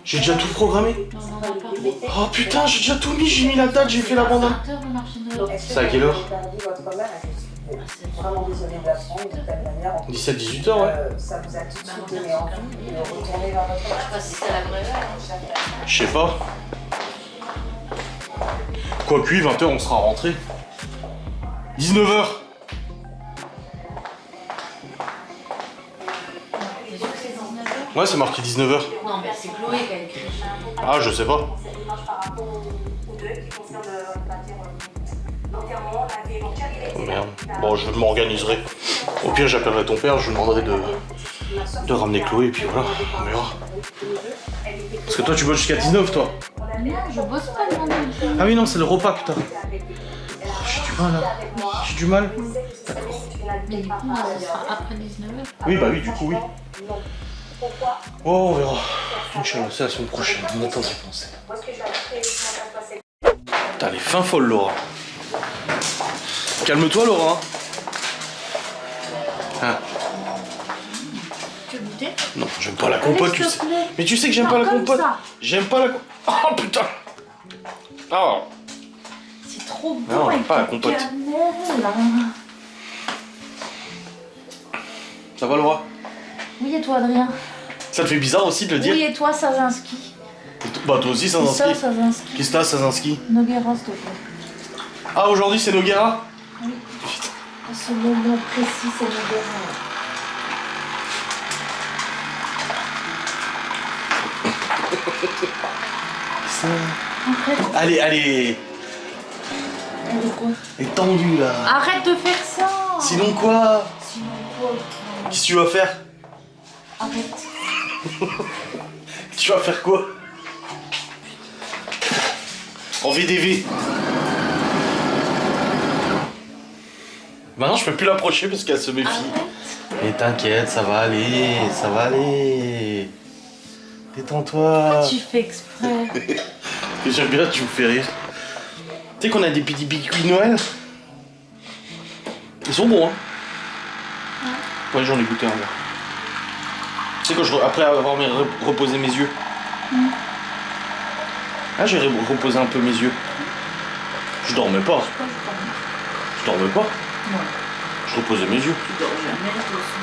J'ai déjà tout programmé. Oh putain, j'ai déjà tout mis, j'ai mis la date, j'ai fait la bande. C'est à quelle heure? 17-18h, ouais. Ça vous a tout de suite donné envie de retourner vers votre Je sais pas si c'est la vraie heure. Je sais pas. Quoi que 20h, on sera rentré. 19h. T'es sûr que c'est 19h? Ouais, c'est marqué 19h. Non, mais c'est Chloé qui a écrit. Ah, je sais pas. C'est l'image par rapport aux deux qui concerne, on va dire, l'enterrement, la vie éventuelle. Oh, merde. Bon, je m'organiserai. Au pire, j'appellerai ton père, je lui demanderai de ramener Chloé, et puis voilà, on verra. Parce que toi, tu bosses jusqu'à 19, toi. Non, je bosse pas le vendredi. Ah oui, non, c'est le repas, putain. Oh, j'ai du mal, là. J'ai du mal. Mais du coup, ça sera après 19h. Oui, bah oui, du coup, oui. Oh, on verra. Inch'Allah, c'est la semaine prochaine. On attend de penser. Putain, elle est fin folle, Laura. Calme-toi, Laura. Hein? Tu veux goûter? Non, j'aime pas la compote, tu sais. Mais tu sais que j'aime pas la compote. J'aime pas la compote. Oh putain. Oh. C'est trop bon Non, avec pas la la compote. cannelle. Ça va, Laura? Oui, et toi, Adrien? Ça te fait bizarre aussi de le dire? Oui, et toi, Sazinski? Bah toi aussi, Et ça, Sazinski. Sazinski. Qu'est-ce que t'as, Sazinski? Noguera, s'il te plaît. Ah, aujourd'hui, c'est Noguera? Oui. À ce moment précis, c'est Noguera. Arrête. Allez. Allez, quoi? Elle est tendue, là. Arrête de faire ça. Sinon quoi? Sinon quoi? Qu'est-ce que tu vas faire? Arrête. Tu vas faire quoi? En VDV. Maintenant, je peux plus l'approcher parce qu'elle se méfie. Arrête. Mais t'inquiète, ça va aller, ça va aller. Détends-toi. Tu fais exprès. J'aime bien, tu me fais rire. Tu sais qu'on a des petits biscuits de Noël? Ils sont bons, hein? Ouais, j'en ai goûté un, là. Tu sais, après avoir reposé mes yeux. Ah, j'ai reposé un peu mes yeux. Je dormais pas. Je dormais pas. Non. Je reposais mes yeux. Tu dors jamais, toi aussi.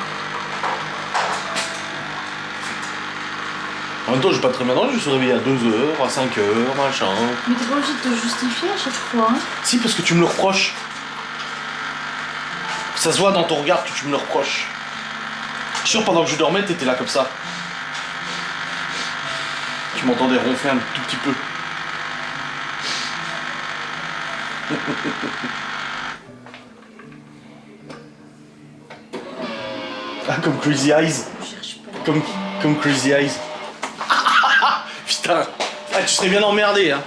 En même temps, j'ai pas très bien dormi, je me suis réveillé à 2h, à 5h, machin. Mais t'es pas obligé de te justifier à chaque fois. Hein. Si, parce que tu me le reproches. Ça se voit dans ton regard que tu me le reproches. Je suis sûr, pendant que je dormais, t'étais là comme ça. Tu m'entendais ronfler un tout petit peu. Ah, comme Crazy Eyes. Je cherche pas. Comme Crazy Eyes. Putain. Ah, tu serais bien emmerdé, hein.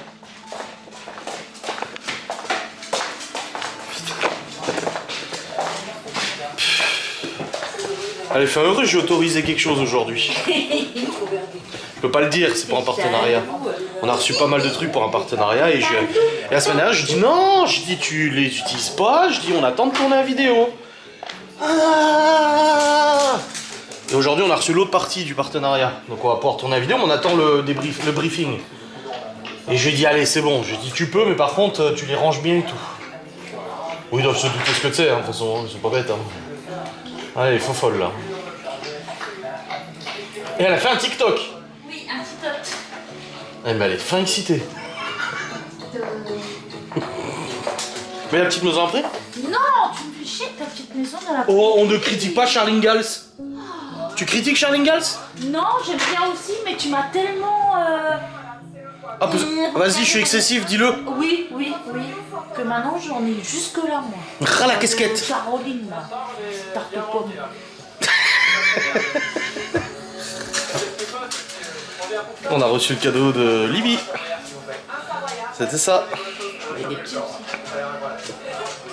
Allez, fais heureux, j'ai autorisé quelque chose aujourd'hui. Je peux pas le dire, c'est pour un partenariat. On a reçu pas mal de trucs pour un partenariat et la semaine dernière, je dis non, je dis tu les utilises pas, je dis on attend de tourner la vidéo. Ah. Et aujourd'hui, on a reçu l'autre partie du partenariat. Donc on va pouvoir tourner la vidéo, mais on attend le briefing. Et je lui ai dit allez, c'est bon, je lui ai dit tu peux, mais par contre, tu les ranges bien et tout. Oui, ils doivent se douter ce que c'est, hein, de toute façon, c'est pas bête. Hein. Allez, elle est folle là. Et elle a fait un TikTok. Oui, un TikTok. Eh ben, elle est fin excitée. Mais la petite maison après? Non, tu me fais chier avec ta petite maison dans la... Oh, on ne critique pas Charles Ingalls. Tu critiques Charles Ingalls? Non, j'aime bien aussi, mais tu m'as tellement... Ah, vas-y, je suis excessif, dis-le. Oui, oui, oui. Que maintenant, j'en ai jusque là, moi. Ras la casquette. Caroline, là. Tarte pomme. On a reçu le cadeau de Libby. C'était ça. Il y a des petits aussi.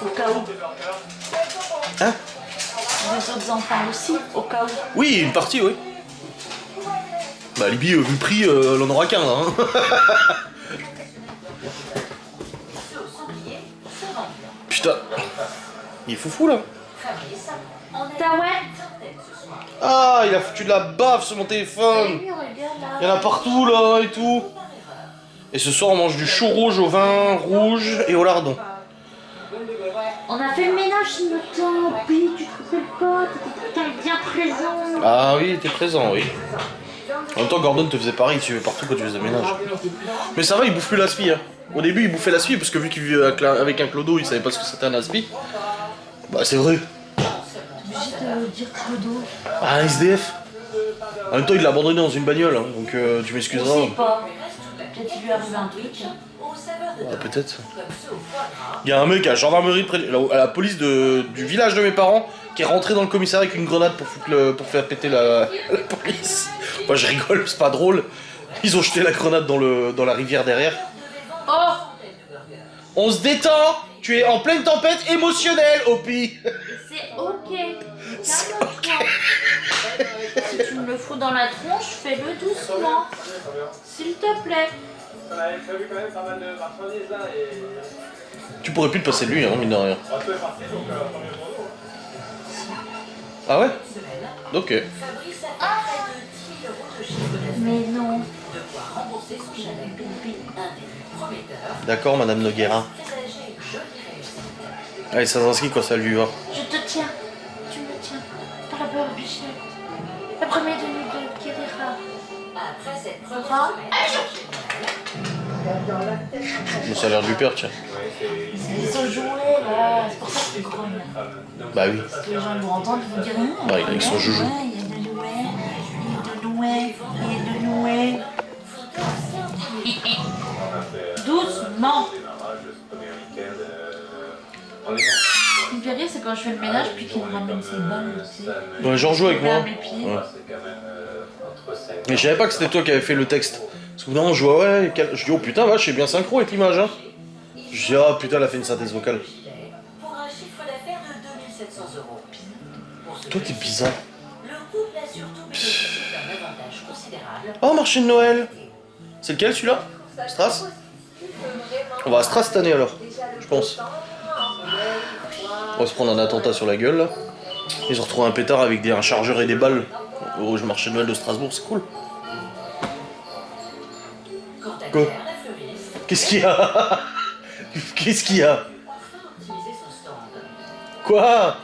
Au cas où. Hein? Les autres enfants aussi, au cas où. Oui, une partie, oui. Bah Libby, vu le prix, elle en aura qu'un là. Hein. Putain, il est foufou là. T'as ouais? Ah, il a foutu de la baffe sur mon téléphone. Il y en a partout là et tout. Et ce soir on mange du chou rouge au vin rouge et au lardon. On a fait le ménage ce matin, puis tu te rappelles pas, t'étais bien présent. Ah oui, t'es présent, oui. En même temps, Gordon te faisait pareil, il suivait partout quand tu faisais le ménage. Mais ça va, il bouffe plus l'aspi. Hein. Au début, il bouffait l'aspi parce que vu qu'il vivait avec un clodo, il savait pas ce que c'était un aspi. Bah, c'est vrai. T'es obligé de dire Clodo. Ah, un SDF. En même temps, il l'a abandonné dans une bagnole, hein, donc tu m'excuseras. On sait pas. Peut-être qu'il lui arrive un truc. Ah, peut-être. Il y a un mec à la gendarmerie, à la police du village de mes parents, qui est rentré dans le commissariat avec une grenade pour faire péter la police. Moi je rigole, c'est pas drôle. Ils ont jeté la grenade dans la rivière derrière. Oh! On se détend. Tu es en pleine tempête émotionnelle, Opi. C'est ok. Calme-toi. Si tu me le fous dans la tronche, fais-le doucement. S'il te plaît. On avait prévu quand même pas mal de marchandises là et... Tu pourrais plus te passer de lui, hein, mine de rien. On peut partir donc tant mieux pour nous. Ah ouais? Ok. Mais non. D'accord, Madame Noguera. Allez, ça s'inscrit quand ça lui va. Je te tiens. Tu me tiens. Par la barbichette. La première tenue de Kédéra. Laura. Mais ça a l'air de lui perdre, tiens. Ils sont joués là. C'est pour ça qu'ils grognent. Bah oui. Parce que les gens vont entendre, ils vont dire non. Bah, il est avec son joujou. Il y a de noué. Il y a de noué. Doucement. Ce qui me fait rire, c'est quand je fais le ménage puis qu'il me ramène ses balles. Tu sais. Ouais, genre joue avec moi. Mes pieds. Ouais. Mais je savais pas que c'était toi qui avais fait le texte. Parce que non, je vois, ouais, je dis oh putain, vache, c'est bien synchro avec l'image, hein. Je dis ah putain, elle a fait une synthèse vocale. Pour un chiffre d'affaires de 2 700 €. Toi, t'es bizarre. Le couple a surtout bénéficié d'un avantage considérable. Oh, marché de Noël. C'est lequel celui-là? Strass? On va à Strass cette année alors, je pense. On va se prendre un attentat sur la gueule là. Ils ont retrouvé un pétard avec un chargeur et des balles au marché de Noël de Strasbourg, c'est cool. Quoi? Qu'est-ce qu'il y a? Qu'est-ce qu'il y a? Quoi?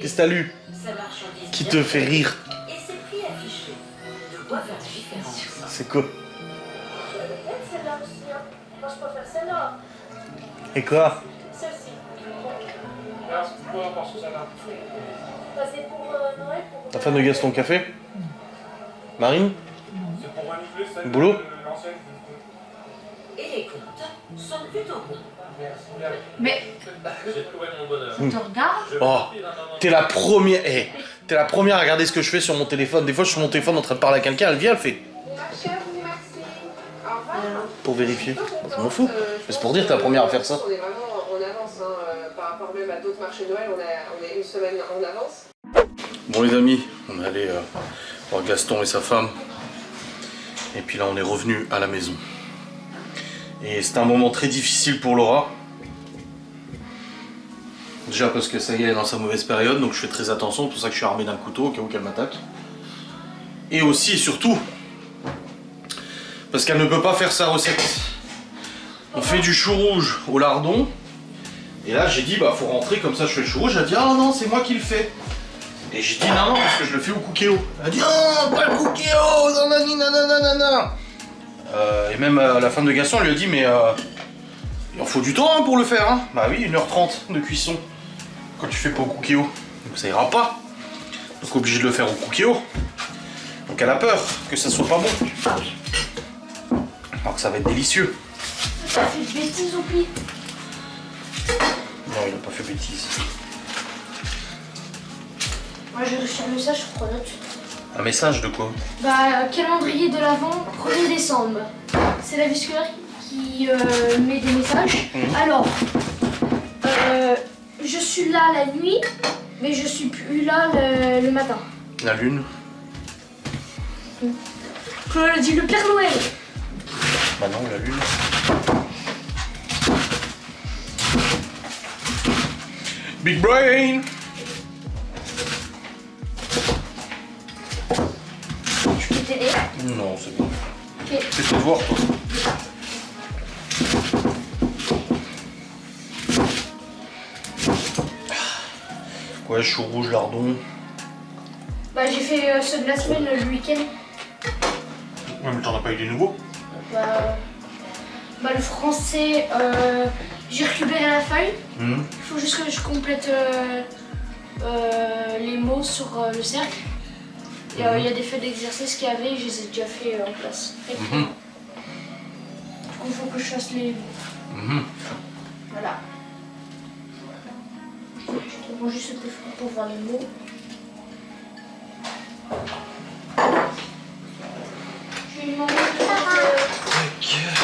Qu'est-ce que t'as lu? Qui te fait rire? Et ses prix affichés. De quoi faire la différence. C'est quoi? Moi, je préfère celle-là. Et quoi? Celle-ci. Alors, c'est quoi pour ce ça-là? C'est pour Noël. Pour... La femme de Gaston Café? Marine? C'est pour renouveler celle Boulot? de l'ancienne. Et les comptes sont plutôt bons. Mais J'ai trouvé mon bonheur. tu regardes? Oh, t'es la première. Eh, t'es la première à regarder ce que je fais sur mon téléphone. Des fois, je suis sur mon téléphone en train de parler à quelqu'un, elle vient, elle fait. Pour vérifier. Je m'en fous. Mais c'est pour dire que t'es la première à faire ça. On est vraiment en avance par rapport même à d'autres marchés Noël, on est une semaine en avance. Bon les amis, on est allé voir Gaston et sa femme. Et puis là on est revenu à la maison. Et c'était un moment très difficile pour Laura. Déjà parce que ça y est, elle est dans sa mauvaise période, donc je fais très attention, c'est pour ça que je suis armé d'un couteau au cas où qu'elle m'attaque. Et aussi et surtout, parce qu'elle ne peut pas faire sa recette. On fait du chou rouge au lardon. Et là j'ai dit bah faut rentrer, comme ça je fais le chou rouge. Elle a dit ah non c'est moi qui le fais. Et j'ai dit non parce que je le fais au cookéo. Elle a dit non pas le cookéo, nanani nanana. Et même la femme de Gaston elle lui a dit mais Il en faut du temps hein, pour le faire, hein. Bah oui, 1h30 de cuisson. Quand tu fais pas au Cookéo. Donc ça ira pas. Donc obligé de le faire au Cookéo. Donc elle a peur que ça soit pas bon. Alors que ça va être délicieux. T'as fait de bêtises au pire. Non, il a pas fait bêtise. Moi j'ai reçu un message sur Pronote. Un message de quoi? Bah, calendrier de l'Avent, 1er décembre. C'est la visqueur qui met des messages. Alors, je suis là la nuit, mais je suis plus là le matin. La lune. Claude a dit le Père Noël. Bah non, la lune. Big brain. Je peux t'aider? Non, c'est bon. Ok. Fais-toi voir, toi. Ouais, chou rouge, lardon. Bah, j'ai fait ceux de la semaine le week-end. Ouais, mais t'en as pas eu des nouveaux? Bah, le français, j'ai récupéré la feuille. Il faut juste que je complète les mots sur le cercle. Il y a des faits d'exercice qu'il y avait, je les ai déjà fait en classe. Du coup, il faut que je fasse les mots. Voilà. Je prends juste ce téléphone pour voir les mots. Je vais lui demander pour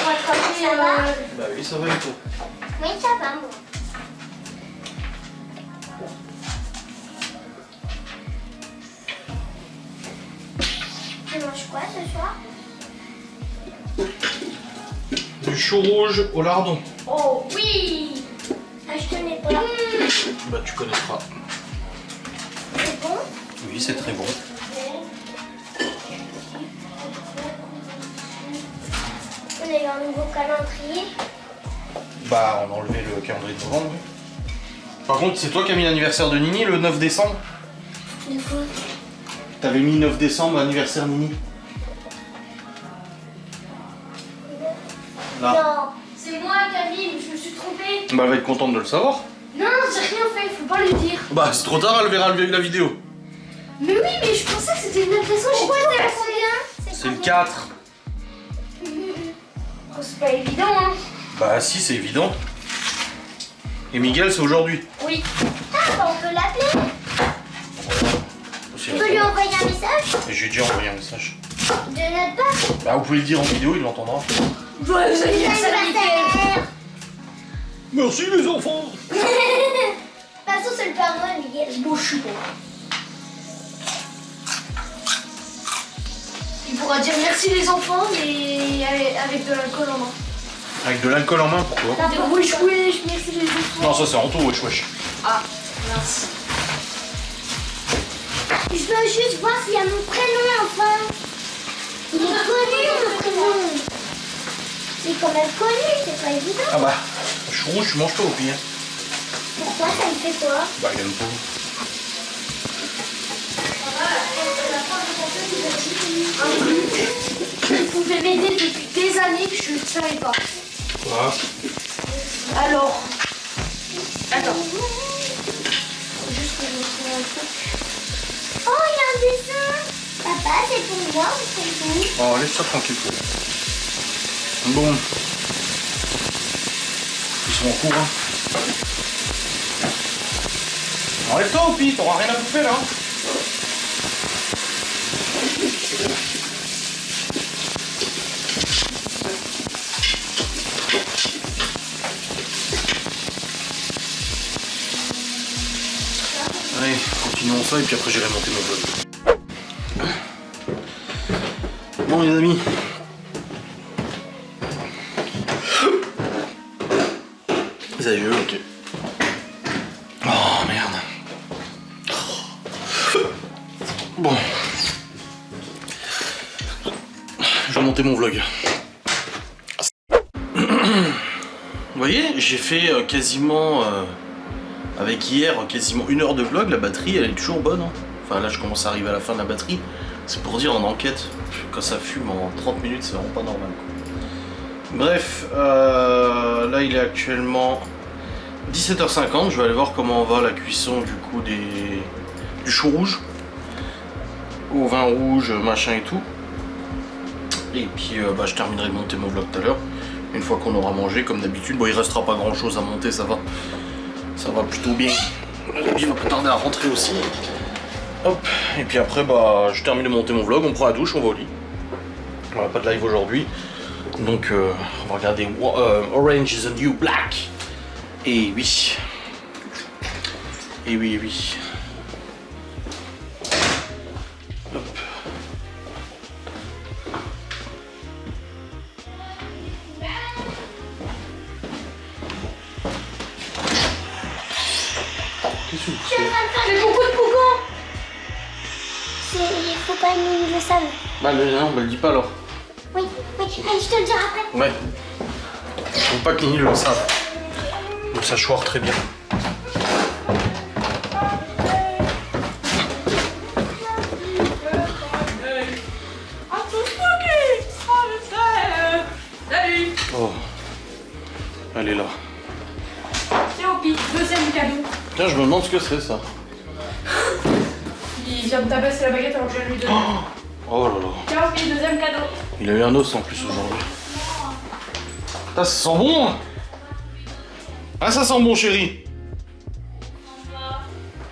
attraper. Bah oui, ça va et toi? Oui, ça va, moi. Tu manges quoi ce soir? Du chou rouge au lardon. Oh oui! Ah, je connais pas. Bah tu connaîtras. C'est bon? Oui, c'est très bon. On a eu un nouveau calendrier. Bah on a enlevé le calendrier de novembre. Par contre, c'est toi qui as mis l'anniversaire de Nini le 9 décembre? Du coup, T'avais mis 9 décembre anniversaire Nini? Là. non. C'est moi, Camille, je me suis trompée. Bah elle va être contente de le savoir. Non, j'ai rien fait, faut pas lui dire. Bah c'est trop tard, elle verra la vidéo. Mais oui, mais je pensais que c'était une impression, j'ai Pourquoi tout t'as pensé. combien? C'est le 4. Oh, c'est pas évident, hein. Bah si, c'est évident. Et Miguel, c'est aujourd'hui. Oui. Ah, bah, on peut l'appeler. Aussi, On peut lui envoyer un message Et j'ai déjà envoyé un message. de notre part. Bah vous pouvez le dire en vidéo, il l'entendra. Joyeux anniversaire, Miguel. Anniversaire. Merci les enfants. De toute façon, c'est le Père Noël, Miguel. Bon, je suis bon. Il pourra dire merci les enfants, mais avec de l'alcool en main. Avec de l'alcool en main, pourquoi? Dire wesh wesh, merci les enfants. Non, ça c'est Anto, wesh wesh. Ah, mince. Je veux juste voir s'il y a mon prénom, enfin. Il est connu, mon prénom. Il est quand même connu, c'est pas évident. Ah bah, chou rouge, tu manges pas au pire. Pourquoi ça me fait quoi? Bah il aime pas. Il pouvait m'aider depuis des années que je ne savais pas. Quoi? Alors, attends. Juste que je me souviens un truc. Oh, il y a un dessin. Papa, c'est pour moi ou c'est pour vous? Oh, laisse ça tranquille. Bon. Ils sont en cours, hein. Enlève-toi, Oupi, t'auras rien à bouffer là. Allez, continuons ça et puis après j'irai monter mon vlog. Bon les amis. Ça y est, ok. Oh merde. Bon. Je vais monter mon vlog. Vous voyez, j'ai fait quasiment, avec hier, quasiment 1 heure de vlog. La batterie, elle est toujours bonne. Hein. Enfin là, je commence à arriver à la fin de la batterie. C'est pour dire en enquête, quand ça fume en 30 minutes, c'est vraiment pas normal. Quoi. Bref, là il est actuellement 17h50. Je vais aller voir comment va la cuisson du coup du chou rouge au vin rouge, machin et tout. Et puis je terminerai de monter mon vlog tout à l'heure. Une fois qu'on aura mangé comme d'habitude. Bon, il restera pas grand chose à monter, ça va. Ça va plutôt bien. Il va pas tarder à rentrer aussi. Hop, et puis après je termine de monter mon vlog, on prend la douche, on va au lit. On n'a pas de live aujourd'hui. Donc on va regarder Orange is the New Black. Et oui. Et oui, oui. Hop. Qu'est-ce que c'est? C'est beaucoup de pougon. Il faut pas qu'ils le savent. Bah non, le dis pas alors. Oui, allez, je te le dirai après. Ouais. Faut pas que Nini le sache. Donc ça choire très bien. Oh. Elle est là. C'est Opi, deuxième cadeau. Tiens, je me demande ce que c'est ça. Il vient de tabasser la baguette alors que je viens de lui donner. Oh là là. Tiens Opi, deuxième cadeau. Il a eu un os en plus aujourd'hui. Ça sent bon. Ah, ça sent bon, chérie.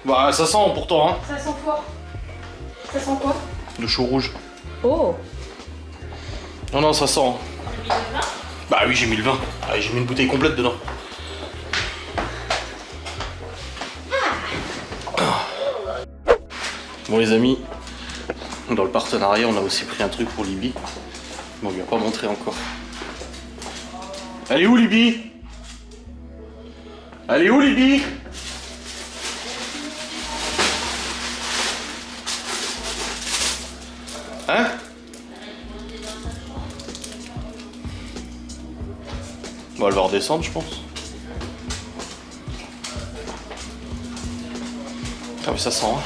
Bah, ça sent pourtant, hein. Ça sent fort. Ça sent quoi? Le chou rouge. Oh. Non, non, ça sent. Bah oui, j'ai mis le vin. Ah, j'ai mis une bouteille complète dedans. Bon les amis, dans le partenariat, on a aussi pris un truc pour Libye. Mais on lui a pas montré encore. Elle est où Libye? Elle est où Libye? Hein? Bon, elle va redescendre, je pense. Ah mais ça sent, hein.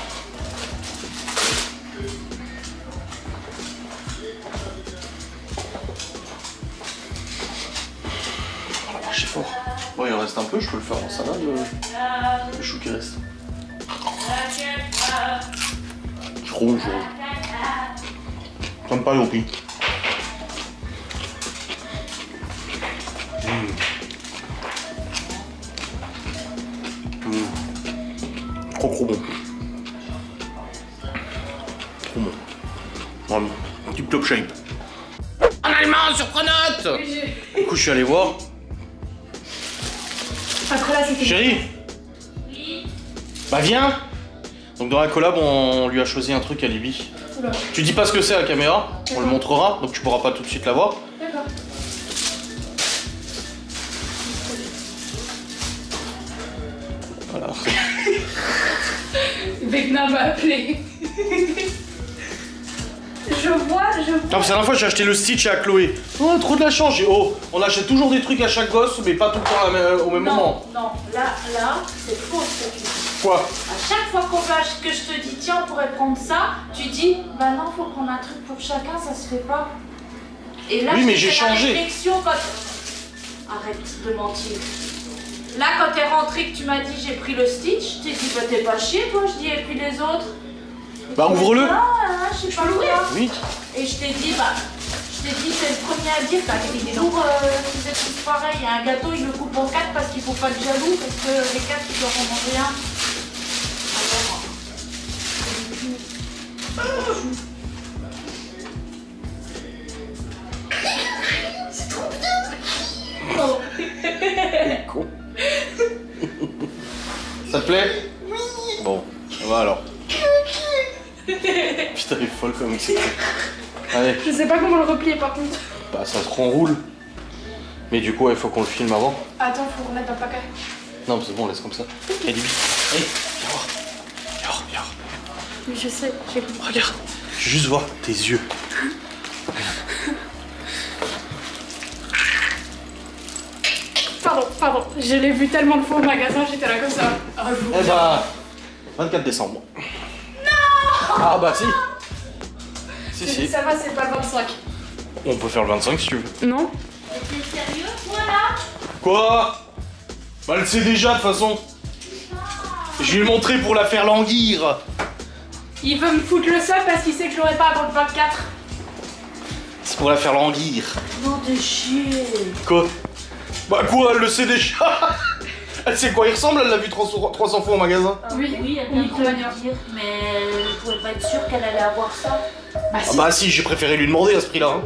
Oh la vache, c'est fort. Bon, il en reste un peu, je peux le faire en salade, le chou qui reste. Rouge. Ça me paraît au pire. Trop bon. Trop bon. Vraiment. Petit top shape. En allemand sur Pronote. Du coup je suis allé voir. Après là c'était... Chérie. Oui. Bah viens. Donc dans la collab on lui a choisi un truc à Libye. Oula. Tu dis pas ce que c'est à la caméra, on le montrera, donc tu pourras pas tout de suite la voir. D'accord. Voilà. Vecna m'a appelé. Je vois. Non, parce que la dernière fois j'ai acheté le Stitch à Chloé. Oh, trop de la chance. Oh, on achète toujours des trucs à chaque gosse, mais pas tout le temps au même moment. Non, là, c'est faux ce que tu dis. Quoi? À chaque fois qu'on va, que je te dis, tiens, on pourrait prendre ça, tu dis, bah non, faut prendre un truc pour chacun, ça se fait pas. Et là, oui, mais j'ai j'ai fait la changé. réflexion quand... Arrête de mentir. Là, quand t'es rentré que tu m'as dit, j'ai pris le Stitch, t'es dit, bah t'es pas chier, toi, je dis, et puis les autres. Bah ouvre-le. Je sais pas l'ouvrir. Oui. Et je t'ai dit, c'est le premier à dire, t'as des jours, vous êtes tous pareils, il y a un gâteau, il le coupe en 4 parce qu'il faut pas de jaloux, parce que les 4 ils doivent en manger un. C'est trop Con. Ça te plaît? Oui. Bon, ça va alors. Putain, elle est folle comme c'est. Allez. Je sais pas comment le replier par contre. Bah ça se renroule. Mais du coup, il faut qu'on le filme avant. Attends, faut remettre dans le paquet. Non, mais c'est bon, laisse comme ça. Allez, Libby. Allez, viens voir. Viens voir, viens voir. Oui, je sais, j'ai compris. Regarde. Je veux juste voir tes yeux. Pardon, je l'ai vu tellement de fois au magasin, j'étais là comme ça. Ah, je vous Eh bah, 24 décembre. Non. Ah bah si. Si. Ça va, c'est pas le 25. On peut faire le 25 si tu veux. Non? Mais t'es sérieux, toi là? Quoi? Bah, elle le sait déjà de toute façon. Je vais le montrer pour la faire languir. Il veut me foutre le seul parce qu'il sait que je l'aurai pas avant le 24. C'est pour la faire languir. Non de chier. Quoi? Bah quoi, elle le sait déjà. Elle sait quoi il ressemble, elle l'a vu 300 fois au magasin. Oui, elle vient de me dire, mais je pouvais pas être sûre qu'elle allait avoir ça. Ah bah si, j'ai préféré lui demander à ce prix-là. Hein.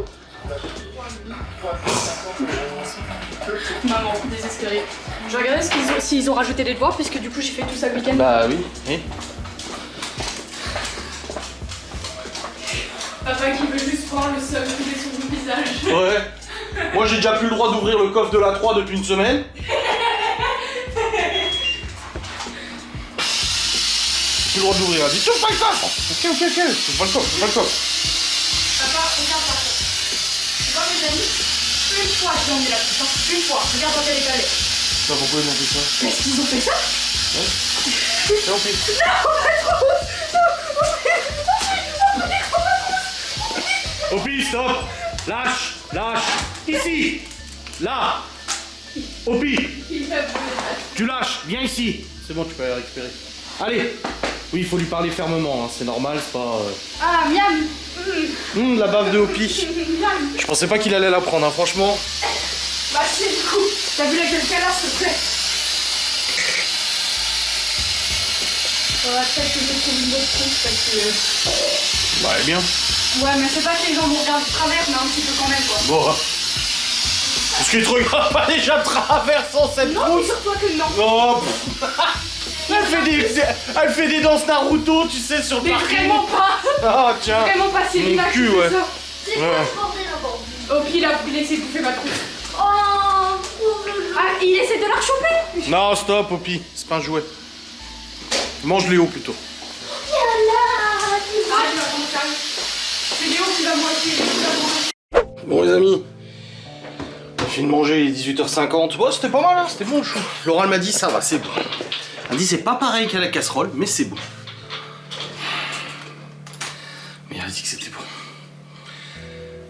Maman, désespérée. Je regardais s'ils ont rajouté des devoirs, puisque du coup j'ai fait tout ça le week-end. Bah oui, oui. Papa qui veut juste voir le seul couler sur mon visage. Ouais. Moi j'ai déjà plus le droit d'ouvrir le coffre de la 3 depuis une semaine. Plus le droit d'ouvrir, elle dit tu pas le coffre. Ok, c'est pas le coffre, c'est pas le coffre. Papa, regarde pas. Tu vois mes amis? Une fois j'ai emmené la puissance, une fois. Regarde dans quel état elle est. Bah pourquoi ils ont fait ça? Est-ce qu'ils ont fait ça? Ouais. C'est en plus. Opi, stop! Lâche! Ici! Là! Opi! Tu lâches, viens ici! C'est bon, tu peux aller récupérer. Allez! Oui, il faut lui parler fermement, hein. C'est normal, c'est pas... Ah, miam. La bave de Opi. Je pensais pas qu'il allait la prendre, hein, franchement. Bah si, du coup, t'as vu la gueule qu'elle a, s'il te plaît? Peut-être que je vais trouver une autre truc parce que... Bah, elle est bien. Ouais, mais c'est pas que les gens vont regarder de travers, mais un petit peu quand même, quoi. Bon. Parce qu'il te regarde pas déjà de travers sans cette Non, trousse. sur toi que non. Oh, elle fait des danses Naruto, tu sais, sur le Mais parking. vraiment pas. Ah, tiens. Vraiment pas, c'est Mon Lina qui cul, fait ouais. ça. C'est quoi ce bordel encore? Oh, puis il a laissé bouffer ma trousse. Oh, pauvre loup. Ah, il essaie de la rechoper. Non, stop, Opi, c'est pas un jouet. Mange Léo plutôt. Ah, il va prendre calme. C'est Léo qui va moitié. Bon, les amis, j'ai fini de manger, il est 18h50. Bon, c'était pas mal, hein, c'était bon le chou. Laura elle m'a dit ça va, c'est bon. Elle dit c'est pas pareil qu'à la casserole, mais c'est bon. Mais elle a dit que c'était bon.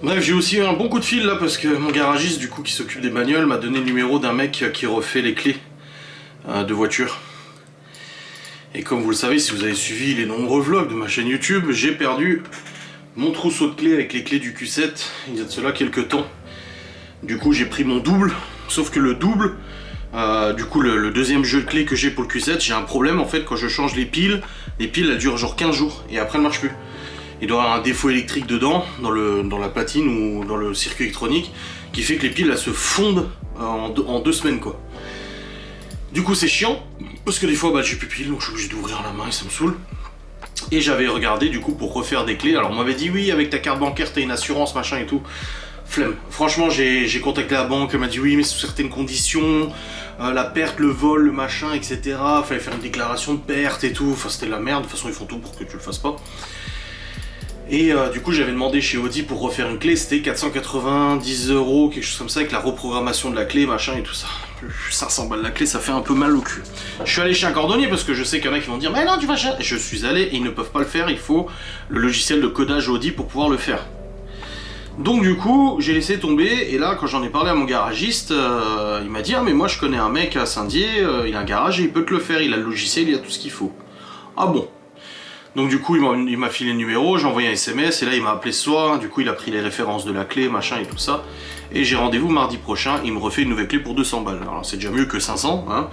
Bref, j'ai aussi eu un bon coup de fil là parce que mon garagiste du coup qui s'occupe des bagnoles m'a donné le numéro d'un mec qui refait les clés de voiture. Et comme vous le savez, si vous avez suivi les nombreux vlogs de ma chaîne YouTube, j'ai perdu mon trousseau de clés avec les clés du Q7 il y a de cela quelques temps. Du coup j'ai pris mon double, sauf que le double, du coup le deuxième jeu de clés que j'ai pour le Q7, j'ai un problème en fait quand je change les piles elles durent genre 15 jours et après elles marchent plus. Il doit y avoir un défaut électrique dedans, dans la platine ou dans le circuit électronique, qui fait que les piles elles se fondent en 2 semaines quoi. Du coup c'est chiant, parce que des fois bah, j'ai plus de piles donc je suis obligé d'ouvrir la main et ça me saoule. Et j'avais regardé du coup pour refaire des clés, alors on m'avait dit oui avec ta carte bancaire t'as une assurance machin et tout. Flemme. Franchement j'ai contacté la banque, elle m'a dit oui mais sous certaines conditions, la perte, le vol, le machin etc. Fallait faire une déclaration de perte et tout, enfin c'était de la merde, de toute façon ils font tout pour que tu le fasses pas. Et du coup j'avais demandé chez Audi pour refaire une clé, c'était 490 €, quelque chose comme ça, avec la reprogrammation de la clé, machin et tout ça. 500 balles la clé, ça fait un peu mal au cul. Je suis allé chez un cordonnier parce que je sais qu'il y en a qui vont dire mais non tu vas chercher. Je suis allé et ils ne peuvent pas le faire, il faut le logiciel de codage Audi pour pouvoir le faire. Donc du coup j'ai laissé tomber et là quand j'en ai parlé à mon garagiste, il m'a dit ah mais moi je connais un mec à Saint-Dié, il a un garage et il peut te le faire, il a le logiciel, il a tout ce qu'il faut. Ah bon. Donc du coup il m'a filé le numéro, j'ai envoyé un SMS et là il m'a appelé ce soir, du coup il a pris les références de la clé, machin et tout ça. Et j'ai rendez-vous mardi prochain, il me refait une nouvelle clé pour 200 balles. Alors c'est déjà mieux que 500, hein.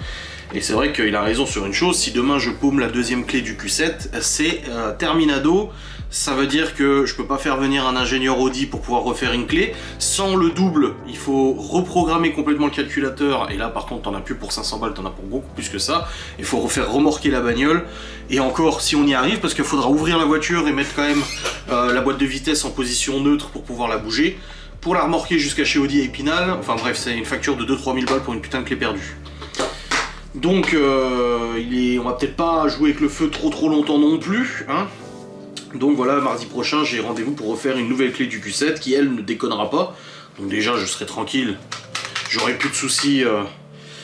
Et c'est vrai qu'il a raison sur une chose, si demain je paume la deuxième clé du Q7, c'est terminado. Ça veut dire que je peux pas faire venir un ingénieur Audi pour pouvoir refaire une clé. Sans le double, il faut reprogrammer complètement le calculateur. Et là par contre t'en as plus pour 500 balles, t'en as pour beaucoup plus que ça. Il faut refaire remorquer la bagnole. Et encore si on y arrive, parce qu'il faudra ouvrir la voiture et mettre quand même la boîte de vitesse en position neutre pour pouvoir la bouger. Pour la remorquer jusqu'à chez Audi à Épinal. Enfin bref, c'est une facture de 2-3 000 balles pour une putain de clé perdue. Donc on va peut-être pas jouer avec le feu trop longtemps non plus, hein. Donc voilà, mardi prochain j'ai rendez-vous pour refaire une nouvelle clé du Q7 qui elle ne déconnera pas. Donc déjà je serai tranquille, j'aurai plus de soucis.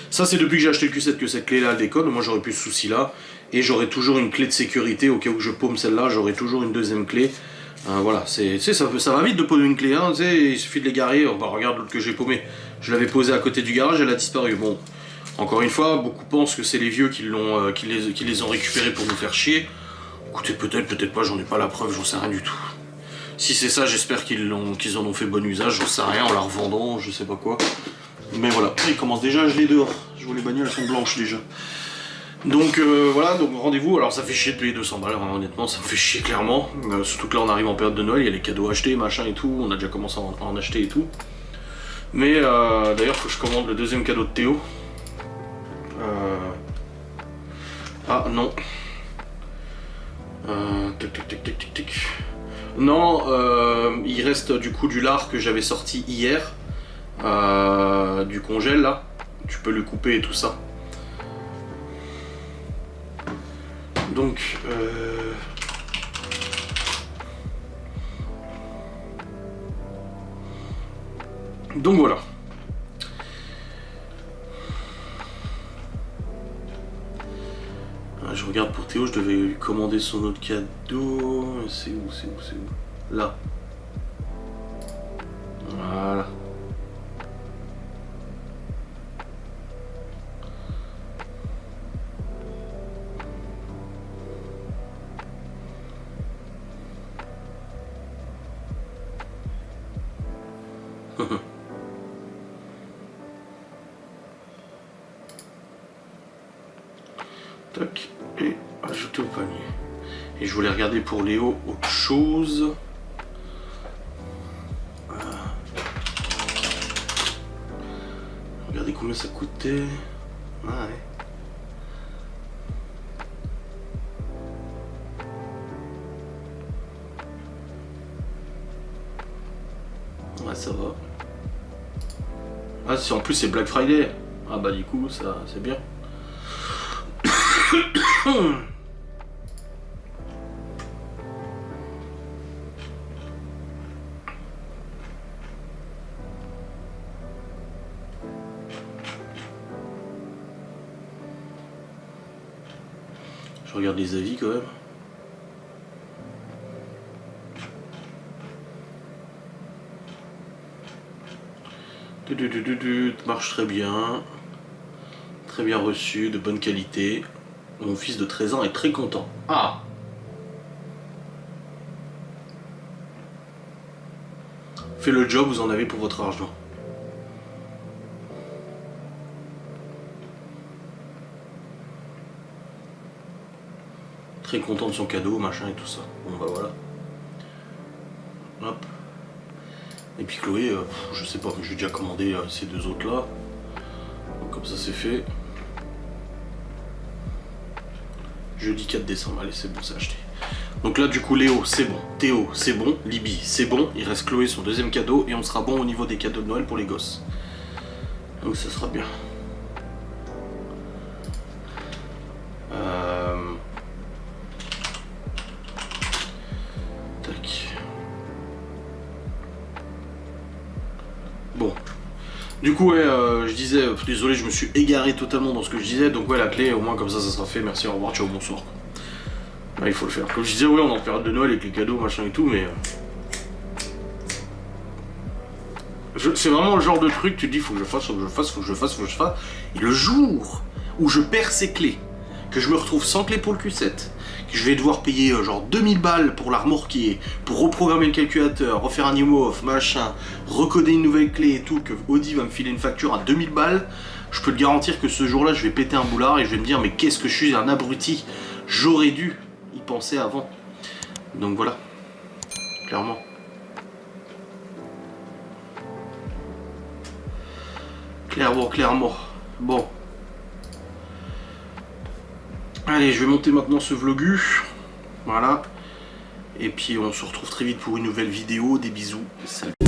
Ça c'est depuis que j'ai acheté le Q7 que cette clé là elle déconne, moi j'aurai plus ce souci là. Et j'aurai toujours une clé de sécurité au cas où je paume celle-là, j'aurai toujours une deuxième clé Voilà, ça va vite de poser une clé, hein, il suffit de les garer. Bah, regarde l'autre que j'ai paumé. Je l'avais posée à côté du garage, elle a disparu. Bon, encore une fois, beaucoup pensent que c'est les vieux qui les ont récupérés pour nous faire chier. Écoutez, peut-être pas, j'en ai pas la preuve, j'en sais rien du tout. Si c'est ça, j'espère qu'ils en ont fait bon usage, j'en sais rien, en la revendant, je sais pas quoi. Mais voilà, il commence déjà à geler dehors. Je vois les bagnoles, elles sont blanches déjà. Donc voilà, donc rendez-vous. Alors ça fait chier de payer 200 balles, hein, honnêtement, ça me fait chier clairement. Surtout que là on arrive en période de Noël, il y a les cadeaux achetés, machin et tout. On a déjà commencé à en acheter et tout. Mais d'ailleurs, faut que je commande le deuxième cadeau de Théo. Ah non. Tic. Non, il reste du coup du lard que j'avais sorti hier. Du congèle là. Tu peux le couper et tout ça. Donc, voilà. Je regarde pour Théo, je devais lui commander son autre cadeau. C'est où? Là. Voilà. Tac, et ajouter au panier. Et je voulais regarder pour Léo autre chose. Regardez combien ça coûtait. Ouais. Ouais, ça va. Ah, si en plus c'est Black Friday. Ah bah du coup, ça c'est bien. Je regarde les avis quand même. Marche très bien. Très bien reçu, de bonne qualité. Mon fils de 13 ans est très content. Ah! Fait le job, vous en avez pour votre argent. Très content de son cadeau, machin et tout ça. Bon bah voilà. Hop. Et puis Chloé, je sais pas, j'ai déjà commandé ces deux autres là. Donc, comme ça c'est fait. Jeudi 4 décembre, allez c'est bon, c'est acheté. Donc là du coup Léo c'est bon, Théo c'est bon, Libby c'est bon, il reste Chloé son deuxième cadeau et on sera bon au niveau des cadeaux de Noël pour les gosses. Donc ça sera bien. Tac. Bon. Du coup ouais, je disais, désolé je me suis égaré totalement dans ce que je disais, donc ouais la clé au moins comme ça sera fait, merci, au revoir, ciao, bonsoir. Ouais, il faut le faire. Comme je disais, ouais on est en période de Noël avec les cadeaux, machin et tout, mais... c'est vraiment le genre de truc, tu te dis faut que je fasse, et le jour où je perds ces clés, que je me retrouve sans clé pour le Q7, que je vais devoir payer genre 2000 balles pour la remorquer, pour reprogrammer le calculateur, refaire un new off, machin, recoder une nouvelle clé et tout, que Audi va me filer une facture à 2000 balles, je peux te garantir que ce jour-là, je vais péter un boulard et je vais me dire mais qu'est-ce que je suis un abruti, j'aurais dû y penser avant. Donc voilà, clairement. Clairement. Bon. Allez, je vais monter maintenant ce vlogu. Voilà. Et puis on se retrouve très vite pour une nouvelle vidéo. Des bisous. Salut.